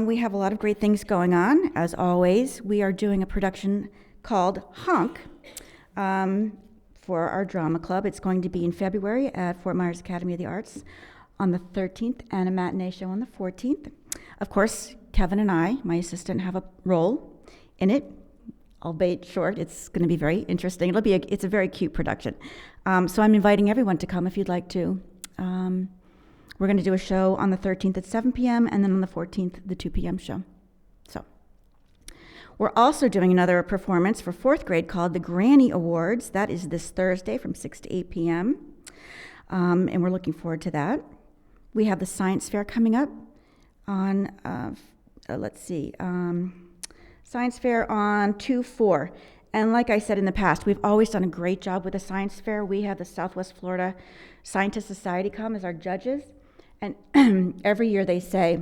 We have a lot of great things going on. As always, we are doing a production called Honk for our drama club. It's going to be in February at Fort Myers Academy of the Arts on the 13th, and a matinee show on the 14th. Of course, Kevin and I, my assistant, have a role in it, albeit short. It's going to be very interesting. It's a very cute production. So I'm inviting everyone to come if you'd like to. We're going to do a show on the 13th at 7 p.m. and then on the 14th, the 2 p.m. show. So we're also doing another performance for 4th grade called the Granny Awards. That is this Thursday from 6 to 8 p.m. And we're looking forward to that. We have the science fair coming up on, science fair on 2/4. And like I said in the past, we've always done a great job with the science fair. We have the Southwest Florida Scientist Society come as our judges. And every year they say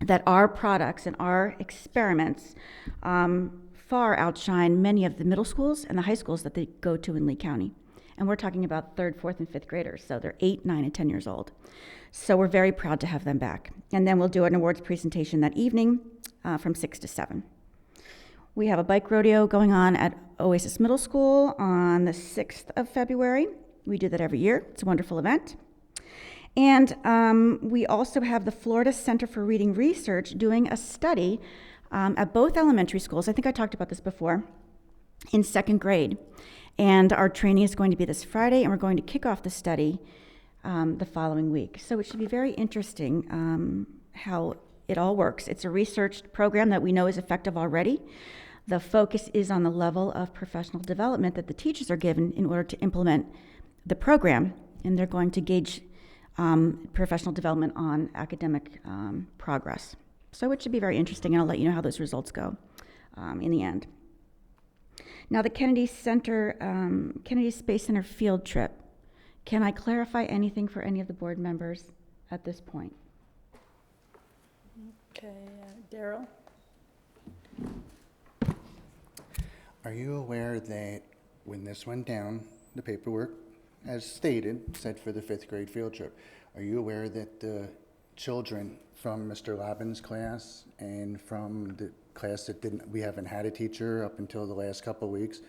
that our products and our experiments far outshine many of the middle schools and the high schools that they go to in Lee County. And we're talking about 3rd, 4th, and 5th graders, so they're 8, 9, and 10 years old. So we're very proud to have them back. And then we'll do an awards presentation that evening from 6 to 7. We have a bike rodeo going on at Oasis Middle School on the 6th of February. We do that every year. It's a wonderful event. And we also have the Florida Center for Reading Research doing a study at both elementary schools. I think I talked about this before, in 2nd grade. And our training is going to be this Friday, and we're going to kick off the study the following week. So it should be very interesting how it all works. It's a research program that we know is effective already. The focus is on the level of professional development that the teachers are given in order to implement the program and they're going to gauge professional development on academic progress. So it should be very interesting, and I'll let you know how those results go in the end. Now, the Kennedy Space Center field trip. Can I clarify anything for any of the board members at this point? Okay, Daryl? Are you aware that when this went down, the paperwork, as stated, said for the 5th grade field trip, are you aware that the children from Mr. Lobbin's class and from the class that we haven't had a teacher up until the last couple of weeks,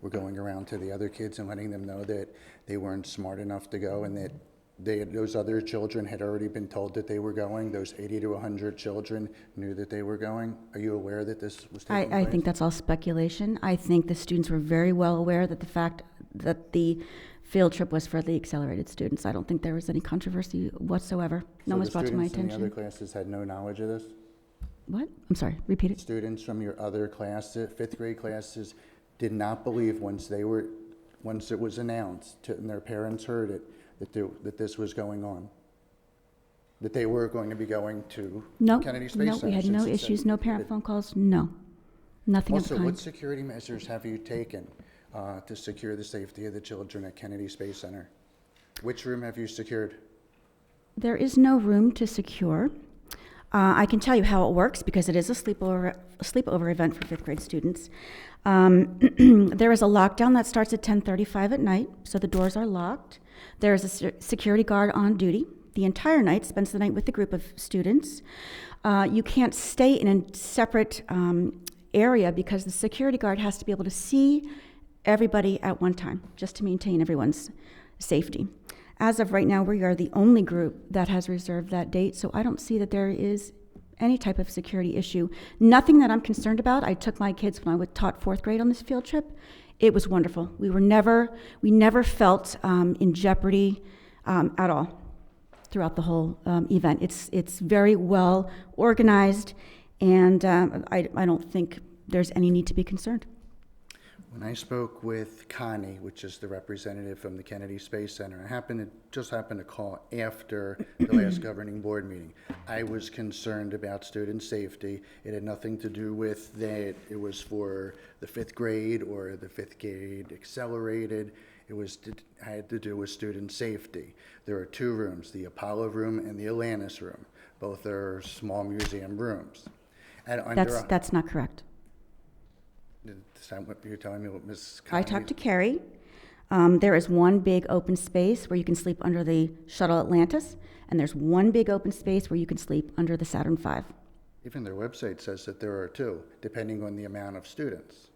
were going around to the other kids and letting them know that they weren't smart enough to go, and that those other children had already been told that they were going? Those 80 to 100 children knew that they were going. Are you aware that this was taking place? I think that's all speculation. I think the students were very well aware that the fact that the field trip was for the accelerated students. I don't think there was any controversy whatsoever. No one's brought to my So the students in the attention. other classes had no knowledge of this? What? I'm sorry, repeat it. Students from your other classes, 5th grade classes, did not believe once it was announced and their parents heard it, that this was going on, that they were going to be going to No, Kennedy Space Center? no, we had no since it said issues, no parent phone calls, no. Nothing of the Also, what kind. security measures have you taken to secure the safety of the children at Kennedy Space Center? Which room have you secured? There is no room to secure. I can tell you how it works because it is a sleepover event for 5th grade students. There is a lockdown that starts at 10:35 at night, so the doors are locked. There is a security guard on duty the entire night, spends the night with the group of students. You can't stay in a separate area because the security guard has to be able to see everybody at one time, just to maintain everyone's safety. As of right now, we are the only group that has reserved that date, so I don't see that there is any type of security issue. Nothing that I'm concerned about. I took my kids when I taught 4th grade on this field trip. It was wonderful. We never felt in jeopardy at all throughout the whole event. It's very well organized, and I don't think there's any need to be concerned. When I spoke with Connie, which is the representative from the Kennedy Space Center, I just happened to call after the last governing board meeting. I was concerned about student safety. It had nothing to do with that it was for the 5th grade or the 5th grade accelerated. It had to do with student safety. There are 2 rooms, the Apollo room and the Atlantis room. Both are small museum rooms. That's not correct. Is that what you're telling me, what Ms. I Connie? talked to Carrie. There is one big open space where you can sleep under the shuttle Atlantis, and there's one big open space where you can sleep under the Saturn V. Even their website says that there are 2, depending on the amount of students.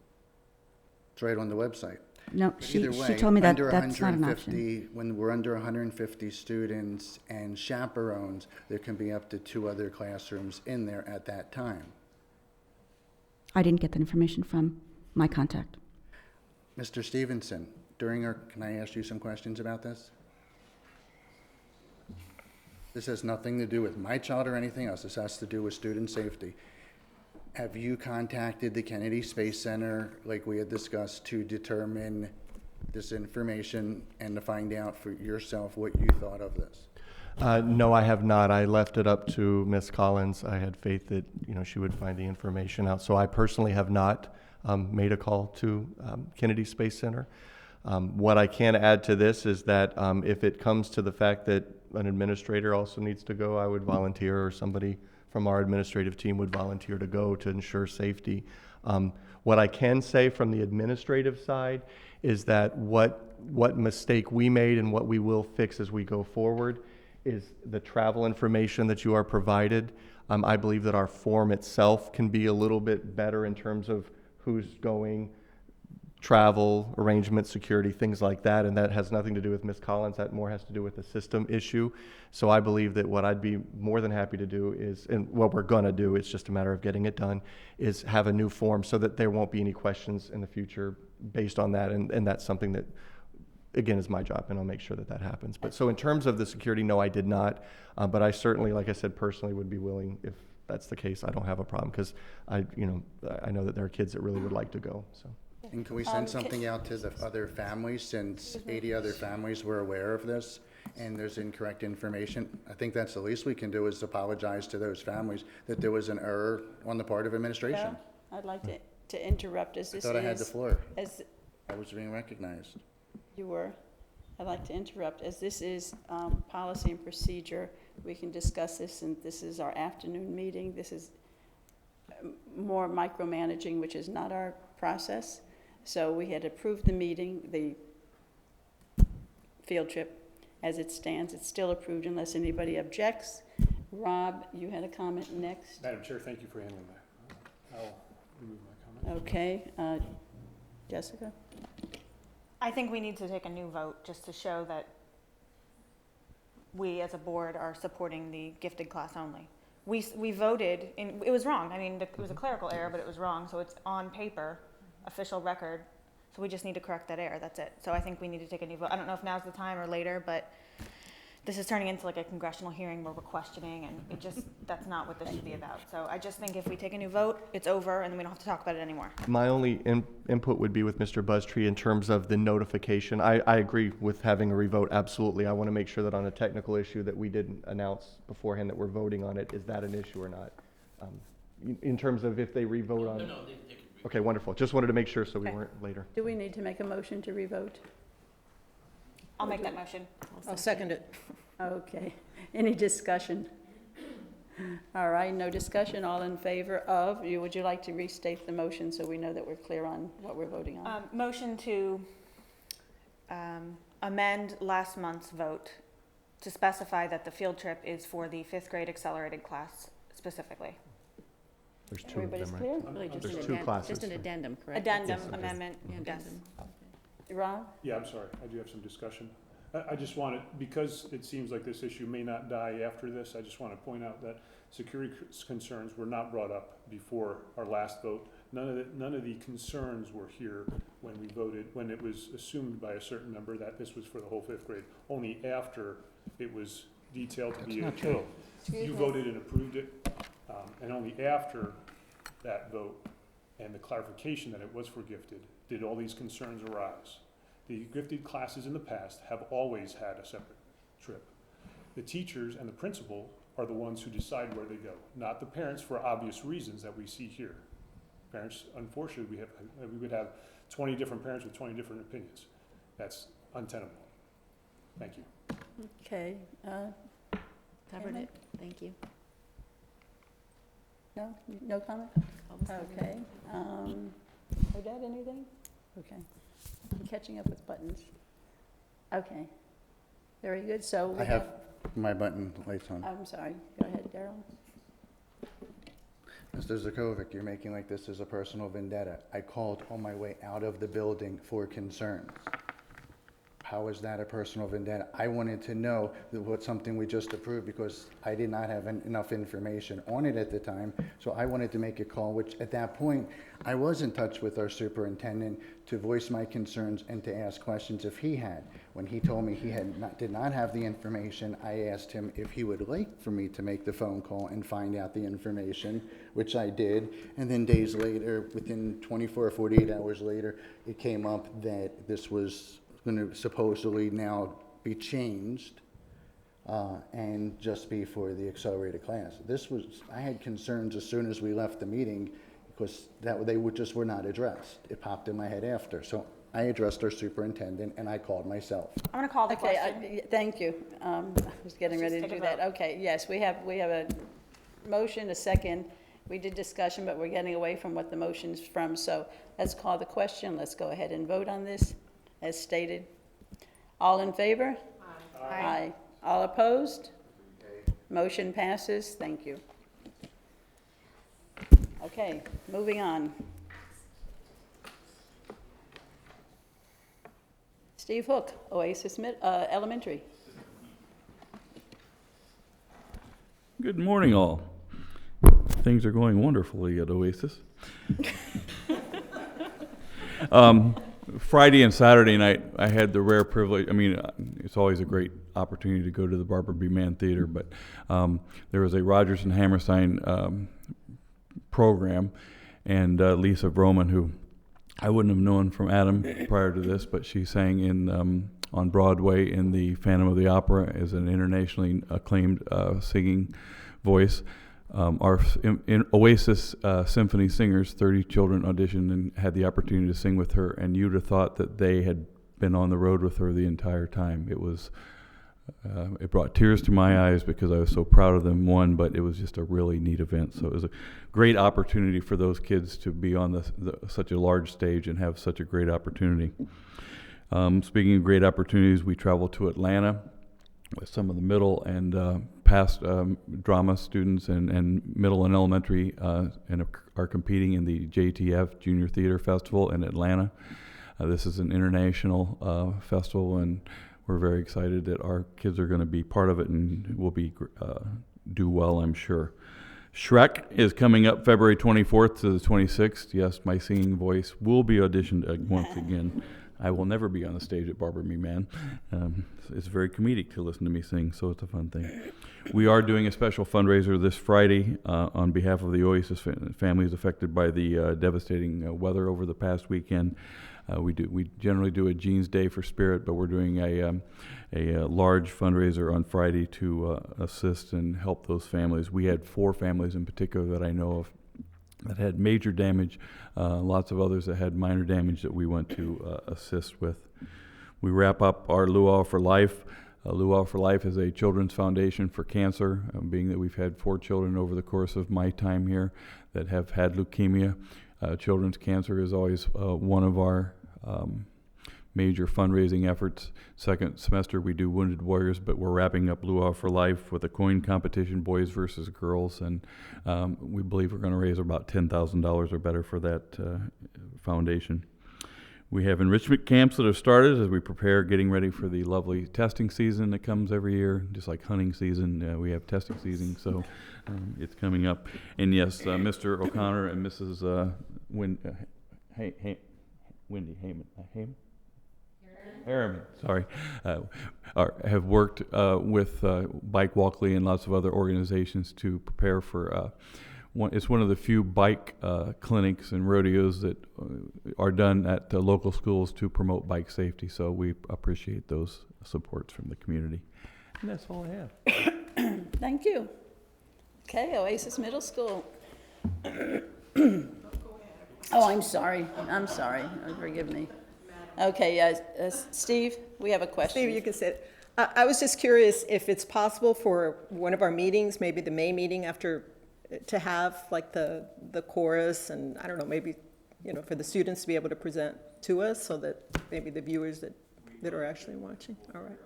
It's right on the website. No, But she either way, told me that under that's not an 150 option. When we're under 150 students and chaperones, there can be up to 2 other classrooms in there at that time. I didn't get that information from my contact. Mr. Stevenson, can I ask you some questions about this? This has nothing to do with my child or anything else. This has to do with student safety. Have you contacted the Kennedy Space Center, like we had discussed, to determine this information and to find out for yourself what you thought of this? No, I have not. I left it up to Ms. Collins. I had faith that, she would find the information out. So I personally have not made a call to Kennedy Space Center. What I can add to this is that if it comes to the fact that an administrator also needs to go, I would volunteer, or somebody from our administrative team would volunteer to go to ensure safety. What I can say from the administrative side is that what mistake we made and what we will fix as we go forward is the travel information that you are provided. I believe that our form itself can be a little bit better in terms of who's going, travel, arrangement, security, things like that, and that has nothing to do with Ms. Collins. That more has to do with the system issue. So I believe that what I'd be more than happy to do is, and what we're gonna do, it's just a matter of getting it done, is have a new form so that there won't be any questions in the future based on that, and that's something that, again, is my job, and I'll make sure that that happens. But so in terms of the security, no, I did not, but I certainly, like I said, personally would be willing, if that's the case. I don't have a problem, because I know that there are kids that really would like to go, so. And can we send something out to the other families, since 80 other families were aware of this, and there's incorrect information? I think that's the least we can do, is apologize to those families that there was an error on the part of administration. I'd like to interrupt as I this thought I had the is, floor. as I was being recognized. you were. I'd like to interrupt, as this is policy and procedure. We can discuss this, and this is our afternoon meeting. This is more micromanaging, which is not our process. So we had approved the meeting, the field trip as it stands. It's still approved unless anybody objects. Rob, you had a comment next? Madam Chair, thank you for handling that. I'll remove my comment. Okay, Jessica? I think we need to take a new vote just to show that we as a board are supporting the gifted class only. We voted, it was wrong. I mean, it was a clerical error, but it was wrong, so it's on paper, official record. So we just need to correct that error, that's it. So I think we need to take a new vote. I don't know if now's the time or later, but this is turning into like a congressional hearing where we're questioning, and it just, that's not what this should be about. So I just think if we take a new vote, it's over, and then we don't have to talk about it anymore. My only input would be with Mr. Buzztree in terms of the notification. I agree with having a revote, absolutely. I want to make sure that on a technical issue that we didn't announce beforehand that we're voting on it, is that an issue or not? In terms of if they revote on it. No, they can revote. Okay, wonderful. Just wanted to make sure so we Okay. weren't later. Do we need to make a motion to revote? I'll make that motion. I'll second it. Okay. Any discussion? All right, no discussion. All in favor of, would you like to restate the motion so we know that we're clear on what we're voting on? Motion to amend last month's vote to specify that the field trip is for the 5th grade accelerated class specifically. There's two of Everybody's them, clear? right? Really just There's an two addendum, classes. just an addendum, correct? Addendum, Yes, it is. amendment, Yeah, yes. addendum. Rob? Yeah, I'm sorry, I do have some discussion. I just want to, because it seems like this issue may not die after this, I just want to point out that security concerns were not brought up before our last vote. None of the concerns were here when we voted, when it was assumed by a certain member that this was for the whole 5th grade. Only after it was detailed to be. That's not true. You voted and approved it, and only after that vote and the clarification that it was for gifted did all these concerns arise. The gifted classes in the past have always had a separate trip. The teachers and the principal are the ones who decide where they go, not the parents, for obvious reasons that we see here. Parents, unfortunately, we would have 20 different parents with 20 different opinions. That's untenable. Thank you. Okay. Covered it, thank you. No comment? Okay. Odette, anything? Okay. I'm catching up with buttons. Okay. Very good. So we I have my button lights on. I'm sorry. Go ahead, Daryl. Mr. Zukovic, you're making like this is a personal vendetta. I called on my way out of the building for concerns. How is that a personal vendetta? I wanted to know that what's something we just approved because I did not have enough information on it at the time. So I wanted to make a call, which at that point, I was in touch with our superintendent to voice my concerns and to ask questions if he had. When he told me he did not have the information, I asked him if he would like for me to make the phone call and find out the information, which I did. And then days later, within 24 or 48 hours later, it came up that this was going to supposedly now be changed and just be for the accelerated class. I had concerns as soon as we left the meeting because they were not addressed. It popped in my head after. So I addressed our superintendent and I called myself. I'm gonna call the Okay, question. thank you. I was getting ready to Just do take a that. Okay, yes, we have a motion, a second. We did discussion, but we're getting away from what the motion's from. So let's call the question. Let's go ahead and vote on this as stated. All in favor? Aye. All opposed? Motion passes. Thank you. Okay, moving on. Steve Hook, Oasis Elementary. Good morning, all. Things are going wonderfully at Oasis. Friday and Saturday night, I had the rare privilege, it's always a great opportunity to go to the Barbara B. Mann Theater, but there was a Rodgers and Hammerstein program, and Lisa Broman, who I wouldn't have known from Adam prior to this, but she sang in on Broadway in the Phantom of the Opera as an internationally acclaimed singing voice. Our Oasis symphony singers, 30 children auditioned and had the opportunity to sing with her, and you'd have thought that they had been on the road with her the entire time. It was, it brought tears to my eyes because I was so proud of them, one, but it was just a really neat event. So it was a great opportunity for those kids to be on such a large stage and have such a great opportunity. Speaking of great opportunities, we traveled to Atlanta with some of the middle and past drama students and middle and elementary and are competing in the JTF Junior Theater Festival in Atlanta. This is an international festival, and we're very excited that our kids are going to be part of it and will be do well, I'm sure. Shrek is coming up February 24th to the 26th. Yes, my singing voice will be auditioned once again. I will never be on the stage at Barbara Me Man. It's very comedic to listen to me sing, so it's a fun thing. We are doing a special fundraiser this Friday on behalf of the Oasis families affected by the devastating weather over the past weekend. We generally do a Jeans Day for Spirit, but we're doing a large fundraiser on Friday to assist and help those families. We had 4 families in particular that I know of that had major damage, lots of others that had minor damage that we went to assist with. We wrap up our Luau for Life. Luau for Life is a children's foundation for cancer, being that we've had 4 children over the course of my time here that have had leukemia. Children's cancer is always one of our major fundraising efforts. Second semester we do Wounded Warriors, but we're wrapping up Luau for Life with a coin competition, boys versus girls, and we believe we're going to raise about $10,000 or better for that foundation. We have enrichment camps that have started as we prepare getting ready for the lovely testing season that comes every year. Just like hunting season, we have testing season, so it's coming up. And yes, Mr. O'Connor and Mrs. Wendy Heyman? Harriman, sorry, have worked with Bike Walkley and lots of other organizations to prepare for it's one of the few bike clinics and rodeos that are done at local schools to promote bike safety. So we appreciate those supports from the community. And that's all I have. Thank you. Okay, Oasis Middle School. Oh, I'm sorry. Forgive me. Okay, Steve, we have a question. Steve, you can sit. I was just curious if it's possible for one of our meetings, maybe the May meeting after, to have like the chorus and I don't know, maybe, for the students to be able to present to us so that maybe the viewers that are actually watching. All right.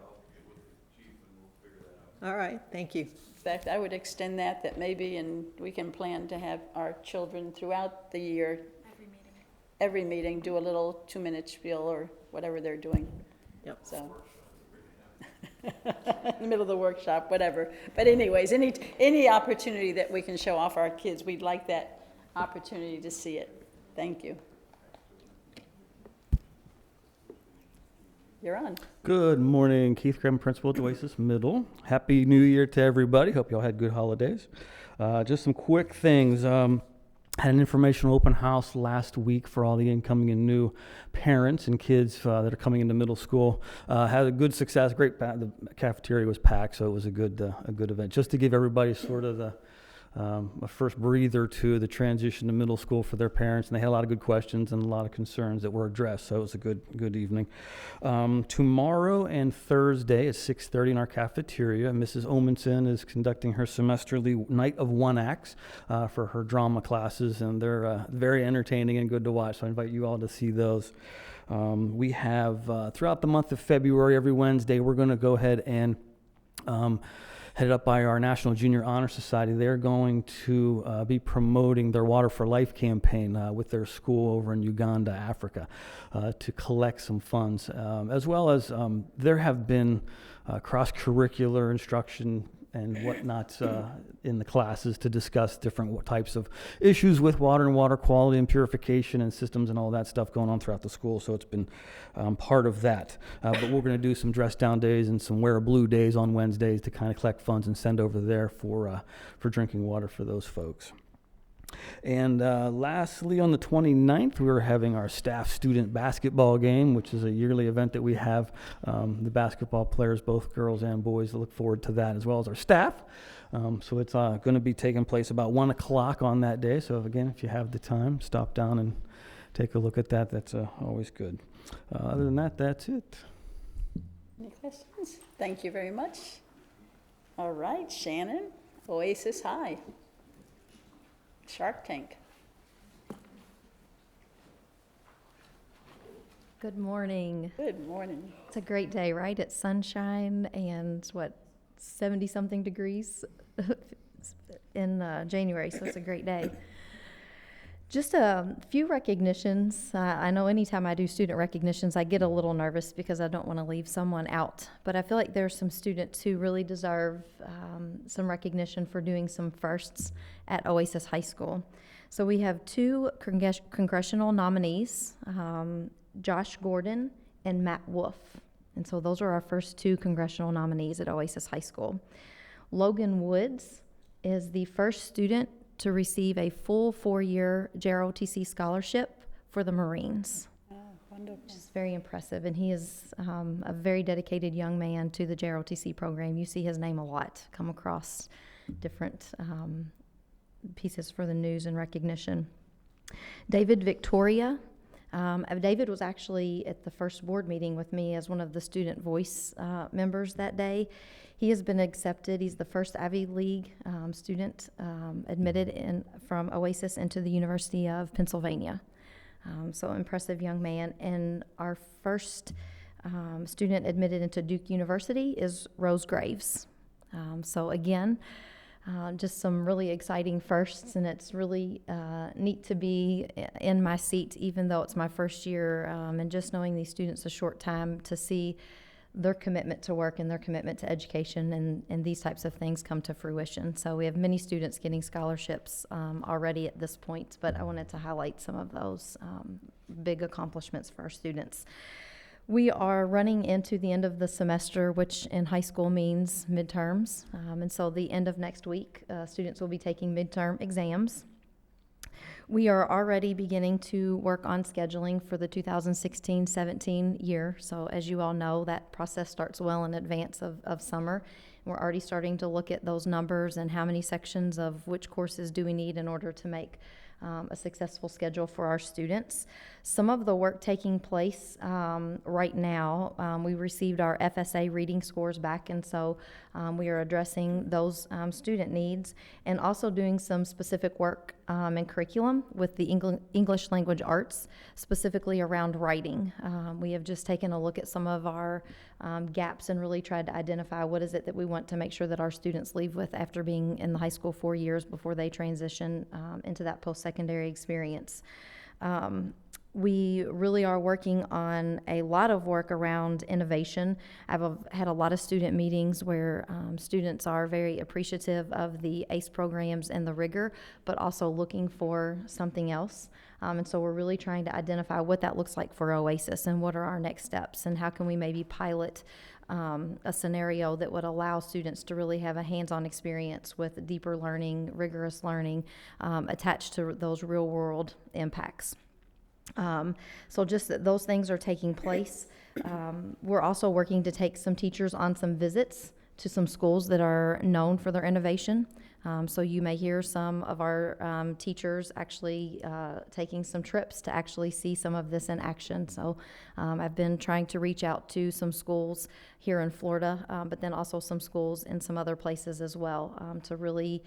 All right, thank you. In fact, I would extend that maybe, and we can plan to have our children throughout the year, every meeting, do a little 2-minute spiel or whatever they're doing. Yep. So, in the middle of the workshop, whatever. But anyways, any opportunity that we can show off our kids, we'd like that opportunity to see it. Thank you. You're on. Good morning, Keith Graham, Principal at Oasis Middle. Happy New Year to everybody. Hope y'all had good holidays. Just some quick things. Had an informational open house last week for all the incoming and new parents and kids that are coming into middle school. Had a good success. The cafeteria was packed, so it was a good event. Just to give everybody sort of a first breather to the transition to middle school for their parents, and they had a lot of good questions and a lot of concerns that were addressed, so it was a good evening. Tomorrow and Thursday at 6:30 in our cafeteria, Mrs. Omenson is conducting her semesterly night of one acts for her drama classes, and they're very entertaining and good to watch, so I invite you all to see those. We have, throughout the month of February, every Wednesday, we're going to go ahead and headed up by our National Junior Honor Society. They're going to be promoting their Water for Life campaign with their school over in Uganda, Africa, to collect some funds. As well as there have been cross-curricular instruction and whatnot in the classes to discuss different types of issues with water and water quality and purification and systems and all that stuff going on throughout the school. So it's been part of that. But we're going to do some dress down days and some wear blue days on Wednesdays to kind of collect funds and send over there for drinking water for those folks. And lastly, on the 29th, we're having our staff-student basketball game, which is a yearly event that we have. The basketball players, both girls and boys, look forward to that, as well as our staff. So it's going to be taking place about 1 o'clock on that day. So again, if you have the time, stop down and take a look at that. That's always good. Other than that, that's it. Any questions? Thank you very much. All right, Shannon, Oasis High. Shark Tank. Good morning. Good morning. It's a great day, right? It's sunshine and 70-something degrees in January, so it's a great day. Just a few recognitions. I know anytime I do student recognitions, I get a little nervous because I don't want to leave someone out. But I feel like there's some students who really deserve some recognition for doing some firsts at Oasis High School. So we have 2 congressional nominees, Josh Gordon and Matt Wolf. And so those are our first 2 congressional nominees at Oasis High School. Logan Woods is the first student to receive a full 4-year JROTC scholarship for the Marines. Oh, wonderful. Which is very impressive, and he is a very dedicated young man to the JROTC program. You see his name a lot come across different pieces for the news and recognition. David Victoria. David was actually at the first board meeting with me as one of the student voice members that day. He has been accepted. He's the first Ivy League student admitted from Oasis into the University of Pennsylvania. So impressive young man. And our first student admitted into Duke University is Rose Graves. So again, just some really exciting firsts, and it's really neat to be in my seat, even though it's my first year, and just knowing these students a short time to see their commitment to work and their commitment to education and these types of things come to fruition. So we have many students getting scholarships already at this point, but I wanted to highlight some of those big accomplishments for our students. We are running into the end of the semester, which in high school means midterms. And so the end of next week, students will be taking midterm exams. We are already beginning to work on scheduling for the 2016-17 year. So as you all know, that process starts well in advance of summer. We're already starting to look at those numbers and how many sections of which courses do we need in order to make a successful schedule for our students. Some of the work taking place right now, we received our FSA reading scores back, and so we are addressing those student needs and also doing some specific work in curriculum with the English language arts, specifically around writing. We have just taken a look at some of our gaps and really tried to identify what is it that we want to make sure that our students leave with after being in the high school 4 years before they transition into that post-secondary experience. We really are working on a lot of work around innovation. I've had a lot of student meetings where students are very appreciative of the ACE programs and the rigor, but also looking for something else. And so we're really trying to identify what that looks like for Oasis and what are our next steps and how can we maybe pilot a scenario that would allow students to really have a hands-on experience with deeper learning, rigorous learning, attached to those real-world impacts. So just that those things are taking place. We're also working to take some teachers on some visits to some schools that are known for their innovation. So you may hear some of our teachers actually taking some trips to actually see some of this in action. So I've been trying to reach out to some schools here in Florida, but then also some schools in some other places as well, to really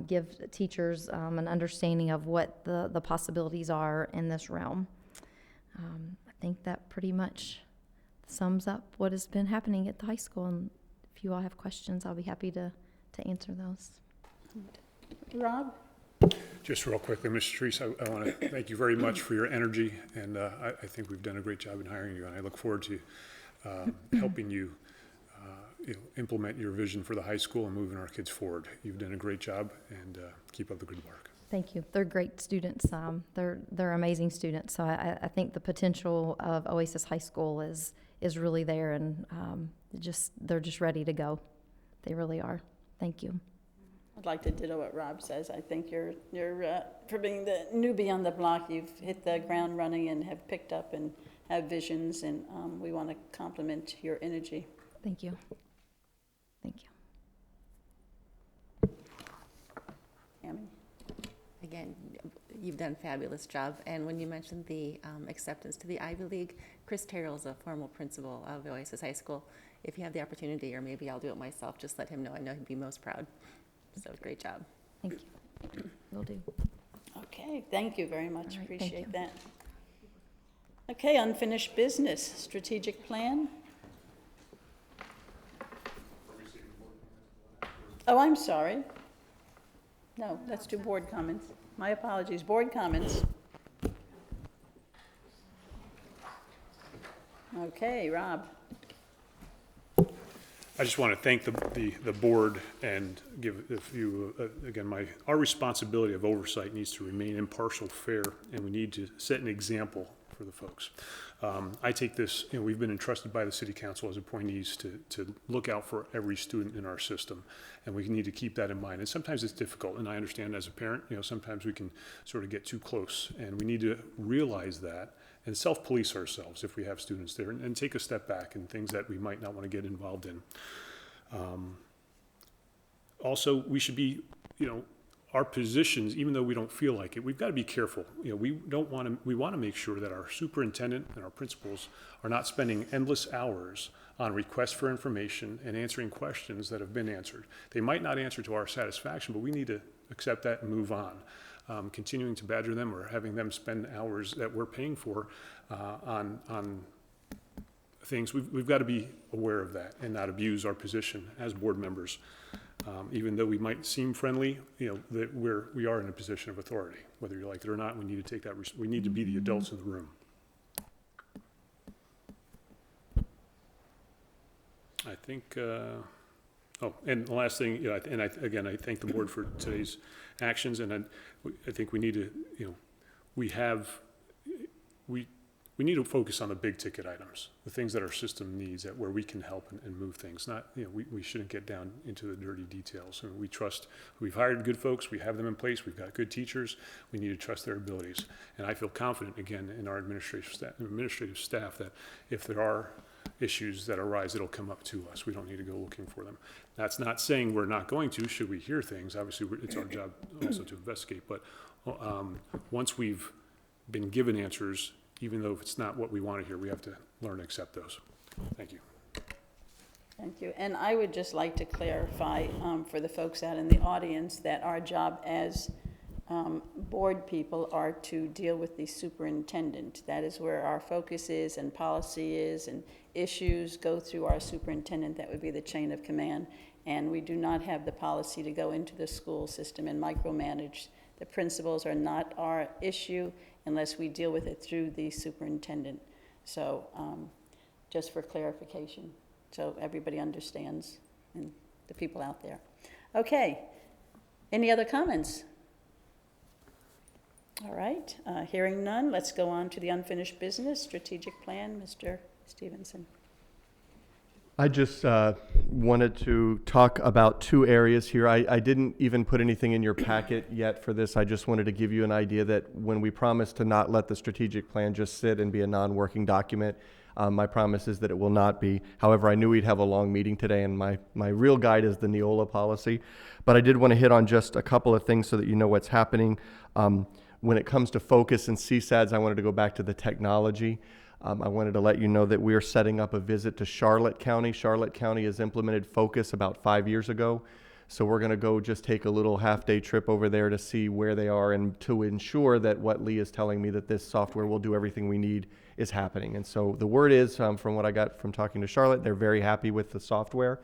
give teachers an understanding of what the possibilities are in this realm. I think that pretty much sums up what has been happening at the high school. And if you all have questions, I'll be happy to answer those. Rob? Just real quickly, Mr. Treese, I want to thank you very much for your energy, and I think we've done a great job in hiring you, and I look forward to helping you, implement your vision for the high school and moving our kids forward. You've done a great job, and keep up the good work. Thank you. They're great students. They're amazing students. So I think the potential of Oasis High School is really there, and they're just ready to go. They really are. Thank you. I'd like to ditto what Rob says. I think you're for being the newbie on the block, you've hit the ground running and have picked up and have visions, and we want to compliment your energy. Thank you. Thank you. Tammy? Again, you've done a fabulous job. And when you mentioned the acceptance to the Ivy League, Chris Terrell is a former principal of Oasis High School. If you have the opportunity, or maybe I'll do it myself, just let him know. I know he'd be most proud. So great job. Thank you. Will do. Okay, thank you very much. All right, thank Appreciate you. that. Okay, unfinished business, strategic plan. Oh, I'm sorry. No, let's do board comments. My apologies, board comments. Okay, Rob. I just want to thank the board and give you, again, our responsibility of oversight needs to remain impartial, fair, and we need to set an example for the folks. I take this, we've been entrusted by the city council as appointees to look out for every student in our system, and we need to keep that in mind. And sometimes it's difficult, and I understand as a parent, sometimes we can sort of get too close, and we need to realize that and self-police ourselves if we have students there, and take a step back and things that we might not want to get involved in. Also, we should be, our positions, even though we don't feel like it, we've got to be careful. We want to make sure that our superintendent and our principals are not spending endless hours on requests for information and answering questions that have been answered. They might not answer to our satisfaction, but we need to accept that and move on. Continuing to badger them or having them spend hours that we're paying for on things, we've got to be aware of that and not abuse our position as board members. Even though we might seem friendly, that we are in a position of authority. Whether you like it or not, we need to take that. We need to be the adults in the room. I think. And the last thing, I thank the board for today's actions, and I think we need to, we need to focus on the big ticket items, the things that our system needs, where we can help and move things. Not, we shouldn't get down into the dirty details. And we trust, we've hired good folks, we have them in place, we've got good teachers, we need to trust their abilities. And I feel confident, again, in our administrative staff that if there are issues that arise, it'll come up to us. We don't need to go looking for them. That's not saying we're not going to, should we hear things. Obviously, it's our job also to investigate. But once we've been given answers, even though if it's not what we want to hear, we have to learn to accept those. Thank you. Thank you. And I would just like to clarify for the folks out in the audience that our job as board people are to deal with the superintendent. That is where our focus is and policy is, and issues go through our superintendent. That would be the chain of command. And we do not have the policy to go into the school system and micromanage. The principals are not our issue unless we deal with it through the superintendent. So just for clarification, so everybody understands, and the people out there. Okay, any other comments? All right, hearing none, let's go on to the unfinished business, strategic plan, Mr. Stevenson. I just wanted to talk about two areas here. I didn't even put anything in your packet yet for this. I just wanted to give you an idea that when we promised to not let the strategic plan just sit and be a non-working document, my promise is that it will not be. However, I knew we'd have a long meeting today, and my real guide is the Neola policy. But I did want to hit on just a couple of things so that you know what's happening. When it comes to focus and CSADs, I wanted to go back to the technology. I wanted to let you know that we are setting up a visit to Charlotte County. Charlotte County has implemented Focus about 5 years ago. So we're going to go just take a little half-day trip over there to see where they are and to ensure that what Lee is telling me, that this software will do everything we need, is happening. And so the word is, from what I got from talking to Charlotte, they're very happy with the software.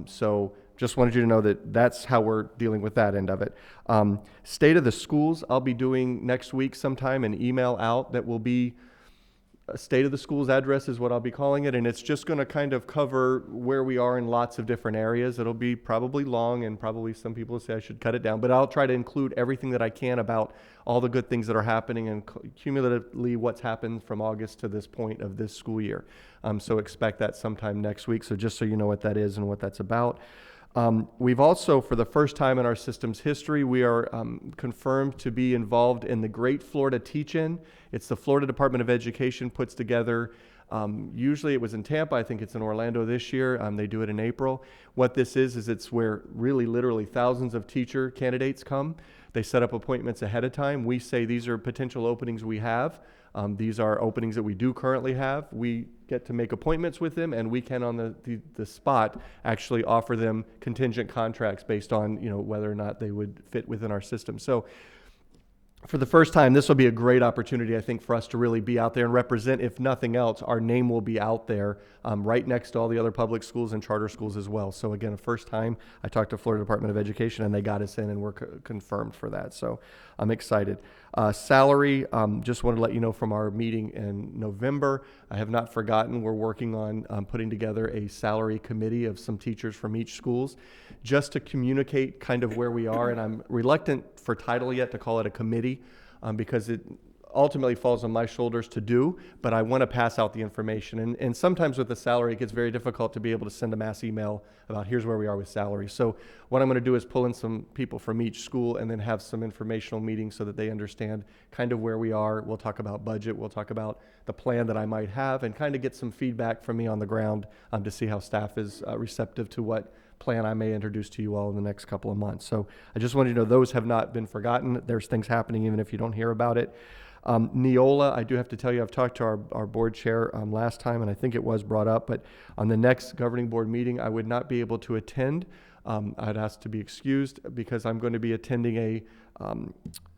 So just wanted you to know that that's how we're dealing with that end of it. State of the schools, I'll be doing next week sometime an email out that will be a state of the schools address is what I'll be calling it, and it's just going to kind of cover where we are in lots of different areas. It'll be probably long, and probably some people will say I should cut it down, but I'll try to include everything that I can about all the good things that are happening and cumulatively what's happened from August to this point of this school year. So expect that sometime next week, so just so you know what that is and what that's about. We've also, for the first time in our system's history, we are confirmed to be involved in the Great Florida Teach-In. It's the Florida Department of Education puts together, usually it was in Tampa, I think it's in Orlando this year, they do it in April. What this is it's where really literally thousands of teacher candidates come. They set up appointments ahead of time. We say these are potential openings we have. These are openings that we do currently have. We get to make appointments with them, and we can on the spot actually offer them contingent contracts based on, you know, whether or not they would fit within our system. So for the first time, this will be a great opportunity, I think, for us to really be out there and represent. If nothing else, our name will be out there right next to all the other public schools and charter schools as well. So again, the first time I talked to Florida Department of Education, and they got us in, and we're confirmed for that. So I'm excited. Salary, just wanted to let you know from our meeting in November, I have not forgotten. We're working on putting together a salary committee of some teachers from each schools just to communicate kind of where we are. And I'm reluctant for title yet to call it a committee because it ultimately falls on my shoulders to do, but I want to pass out the information. And sometimes with the salary, it gets very difficult to be able to send a mass email about here's where we are with salary. So what I'm going to do is pull in some people from each school and then have some informational meetings so that they understand kind of where we are. We'll talk about budget. We'll talk about the plan that I might have and kind of get some feedback from me on the ground to see how staff is receptive to what plan I may introduce to you all in the next couple of months. So I just wanted you to know those have not been forgotten. There's things happening even if you don't hear about it. Neola, I do have to tell you, I've talked to our board chair last time, and I think it was brought up, but on the next governing board meeting, I would not be able to attend. I'd ask to be excused because I'm going to be attending a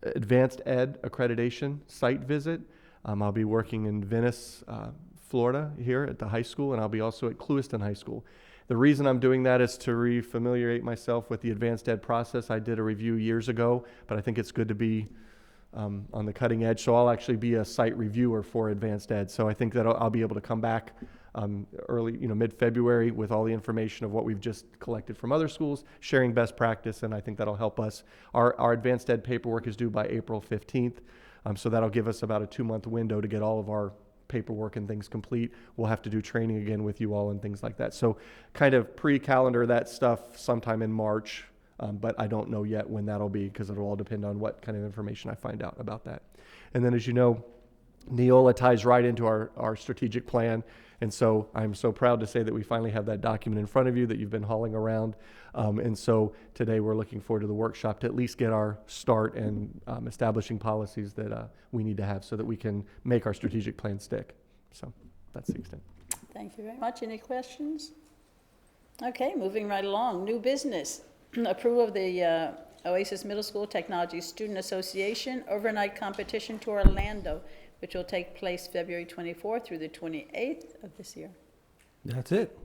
advanced ed accreditation site visit. I'll be working in Venice, Florida here at the high school, and I'll be also at Clewiston High School. The reason I'm doing that is to refamiliate myself with the advanced ed process. I did a review years ago, but I think it's good to be on the cutting edge. So I'll actually be a site reviewer for advanced ed. So I think that I'll be able to come back early, mid-February with all the information of what we've just collected from other schools, sharing best practice, and I think that'll help us. Our advanced ed paperwork is due by April 15th, so that'll give us about a 2-month window to get all of our paperwork and things complete. We'll have to do training again with you all and things like that. So kind of pre-calendar that stuff sometime in March. But I don't know yet when that'll be because it'll all depend on what kind of information I find out about that. And then, as you know, Neola ties right into our strategic plan. And so I'm so proud to say that we finally have that document in front of you that you've been hauling around. And so today we're looking forward to the workshop to at least get our start and establishing policies that we need to have so that we can make our strategic plan stick. So that's the extent. Thank you very much. Any questions? Okay, moving right along. New business. Approval of the Oasis Middle School Technology Student Association overnight competition to Orlando, which will take place February 24th through the 28th of this year. That's it.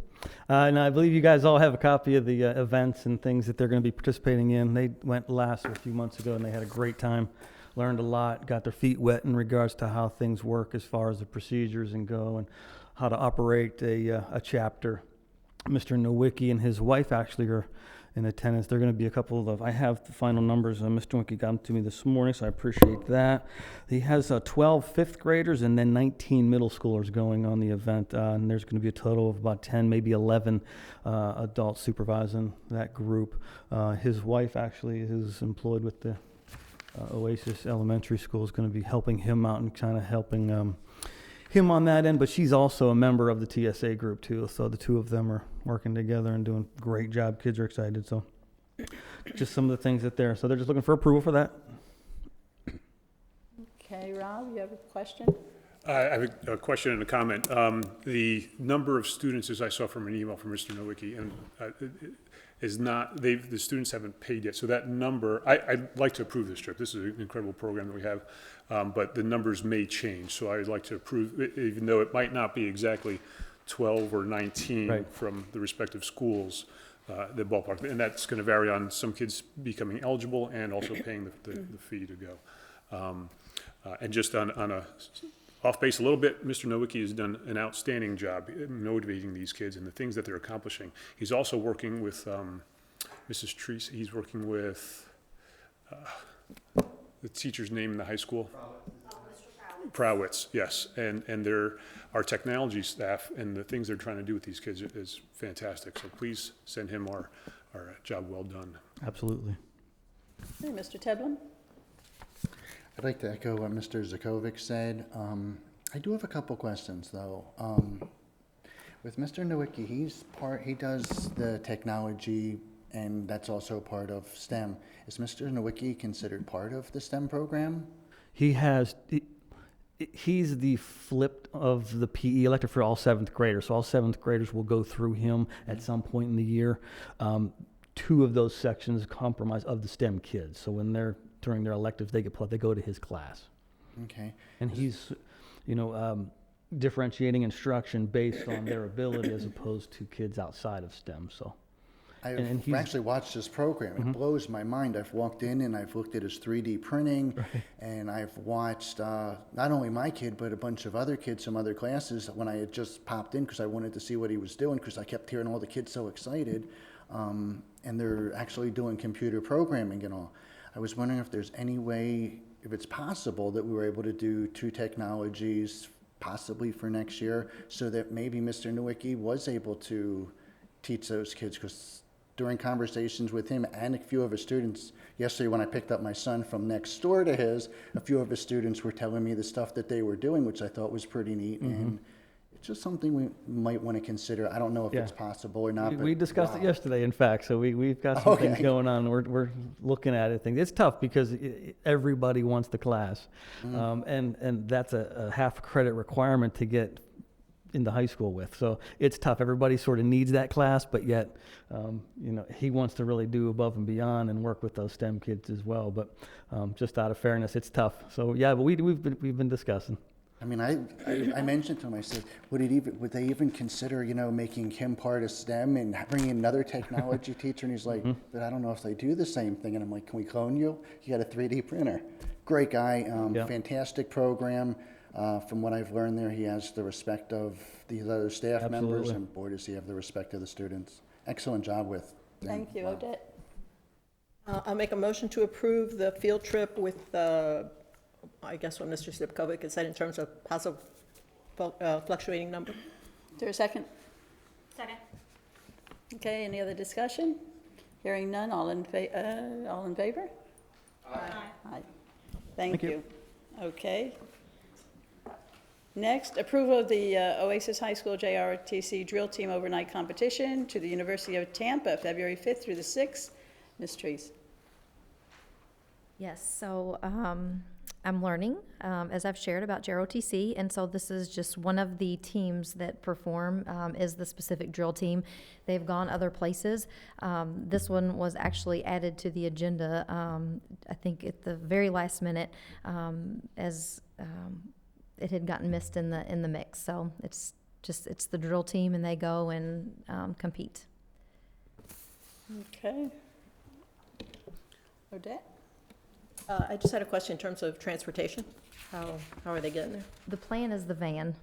And I believe you guys all have a copy of the events and things that they're going to be participating in. They went last a few months ago, and they had a great time, learned a lot, got their feet wet in regards to how things work as far as the procedures and go and how to operate a chapter. Mr. Nowicki and his wife actually are in attendance. They're going to be a couple of, I have the final numbers. Mr. Nowicki got them to me this morning, so I appreciate that. He has 12 fifth graders and then 19 middle schoolers going on the event. And there's going to be a total of about 10, maybe 11 adults supervising that group. His wife actually is employed with the Oasis Elementary School, is going to be helping him out and kind of helping him on that end, but she's also a member of the TSA group too, so the two of them are working together and doing a great job. Kids are excited, so just some of the things that they're just looking for approval for that. Okay, Rob, you have a question? I have a question and a comment. The number of students, as I saw from an email from Mr. Nowicki, and is not, the students haven't paid yet. So that number, I'd like to approve this trip. This is an incredible program that we have, but the numbers may change. So I would like to approve, even though it might not be exactly 12 or 19 from the respective schools, the ballpark. And that's going to vary on some kids becoming eligible and also paying the fee to go. And just on a off base a little bit, Mr. Nowicki has done an outstanding job motivating these kids and the things that they're accomplishing. He's also working with Mrs. Treese. He's working with the teacher's name in the high school. Prowitz, yes. And our technology staff and the things they're trying to do with these kids is fantastic. So please send him are job well done. Absolutely. Okay, Mr. Tedlin? I'd like to echo what Mr. Zakovic said. I do have a couple questions, though. With Mr. Nowicki, he does the technology, and that's also part of STEM. Is Mr. Nowicki considered part of the STEM program? He's the flip of the PE elective for all 7th graders. So all 7th graders will go through him at some point in the year. 2 of those sections comprise of the STEM kids. So when they're during their electives, they go to his class. Okay. And he's, differentiating instruction based on their ability as opposed to kids outside of STEM. So. I've actually watched this program. It blows my mind. I've walked in and I've looked at his 3D printing, and I've watched not only my kid, but a bunch of other kids from other classes when I had just popped in because I wanted to see what he was doing because I kept hearing all the kids so excited. And they're actually doing computer programming and all. I was wondering if there's any way, if it's possible, that we were able to do 2 technologies possibly for next year so that maybe Mr. Nowicki was able to teach those kids, because during conversations with him and a few of his students, yesterday when I picked up my son from next door to his, a few of his students were telling me the stuff that they were doing, which I thought was pretty neat. And it's just something we might want to consider. I don't know if it's possible or not. We discussed it yesterday, in fact, so we've got some things going on. We're looking at it. It's tough because everybody wants the class. And that's a half credit requirement to get into high school with. So it's tough. Everybody sort of needs that class, but yet, he wants to really do above and beyond and work with those STEM kids as well. But just out of fairness, it's tough. So yeah, but we've been discussing. I mean, I mentioned to him, I said, would they even consider, making him part of STEM and bringing another technology teacher? And he's like, but I don't know if they do the same thing. And I'm like, can we clone you? You got a 3D printer. Great guy, fantastic program. From what I've learned there, he has the respect of the other staff members, and boy, does he have the respect of the students. Excellent job with them. Thank you. Wow. Odette? I'll make a motion to approve the field trip with, I guess what Mr. Zipkovic had said in terms of possible fluctuating number. Is there a second? Second. Okay, any other discussion? Hearing none, all in favor? Aye. Thank you. Okay. Next, approval of the Oasis High School JROTC Drill Team Overnight Competition to the University of Tampa, February 5th through the 6th. Ms. Treese. Yes, so I'm learning, as I've shared, about JROTC, and so this is just one of the teams that perform, is the specific drill team. They've gone other places. This one was actually added to the agenda, I think at the very last minute, as it had gotten missed in the mix. So it's the drill team, and they go and compete. Okay. Odette? I just had a question in terms of transportation. How are they getting there? The plan is the van.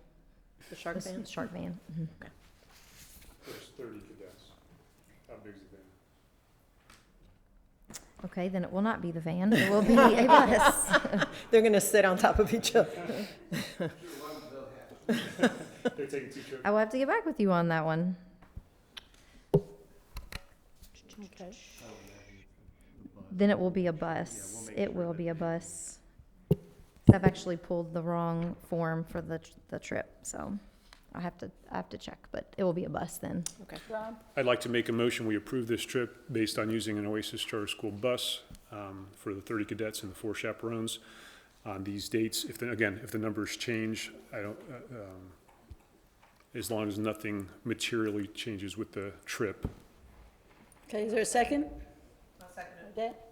The shark van? Shark van. Mhm. Okay. There's 30 cadets. How big is the van? Okay, then it will not be the van. It will be a bus. They're going to sit on top of each other. They're taking 2 trips. I will have to get back with you on that one. Okay. Then it will be a bus. It will be a bus. I've actually pulled the wrong form for the trip, so I have to check, but it will be a bus then. Okay. Rob? I'd like to make a motion, we approve this trip based on using an Oasis Charter School bus for the 30 cadets and the 4 chaperones on these dates. If the numbers change, I don't, as long as nothing materially changes with the trip. Okay, is there a second? I'll second it. Odette?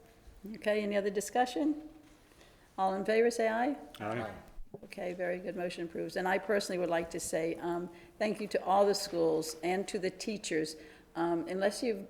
Okay, any other discussion? All in favor, say aye. Aye. Okay, very good, motion approves. And I personally would like to say thank you to all the schools and to the teachers. Unless you've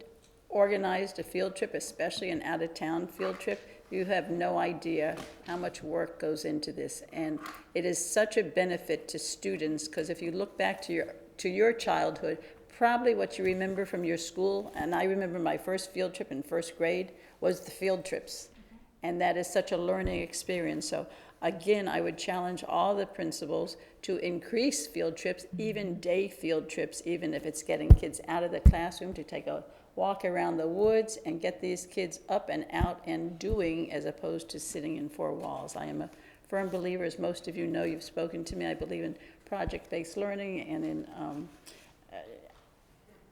organized a field trip, especially an out-of-town field trip, you have no idea how much work goes into this. And it is such a benefit to students, because if you look back to your childhood, probably what you remember from your school, and I remember my first field trip in first grade, was the field trips. And that is such a learning experience. So Again, I would challenge all the principals to increase field trips, even day field trips, even if it's getting kids out of the classroom to take a walk around the woods and get these kids up and out and doing as opposed to sitting in four walls. I am a firm believer, as most of you know, you've spoken to me, I believe in project-based learning and in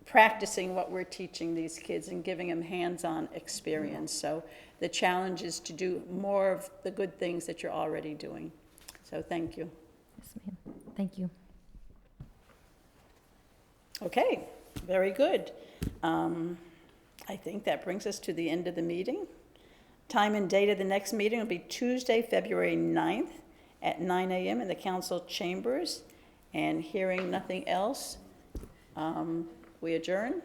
practicing what we're teaching these kids and giving them hands-on experience. So the challenge is to do more of the good things that you're already doing. So thank you. Yes, ma'am. Thank you. Okay, very good. I think that brings us to the end of the meeting. Time and date of the next meeting will be Tuesday, February 9th at 9 a.m. in the council chambers. And hearing nothing else, we adjourn.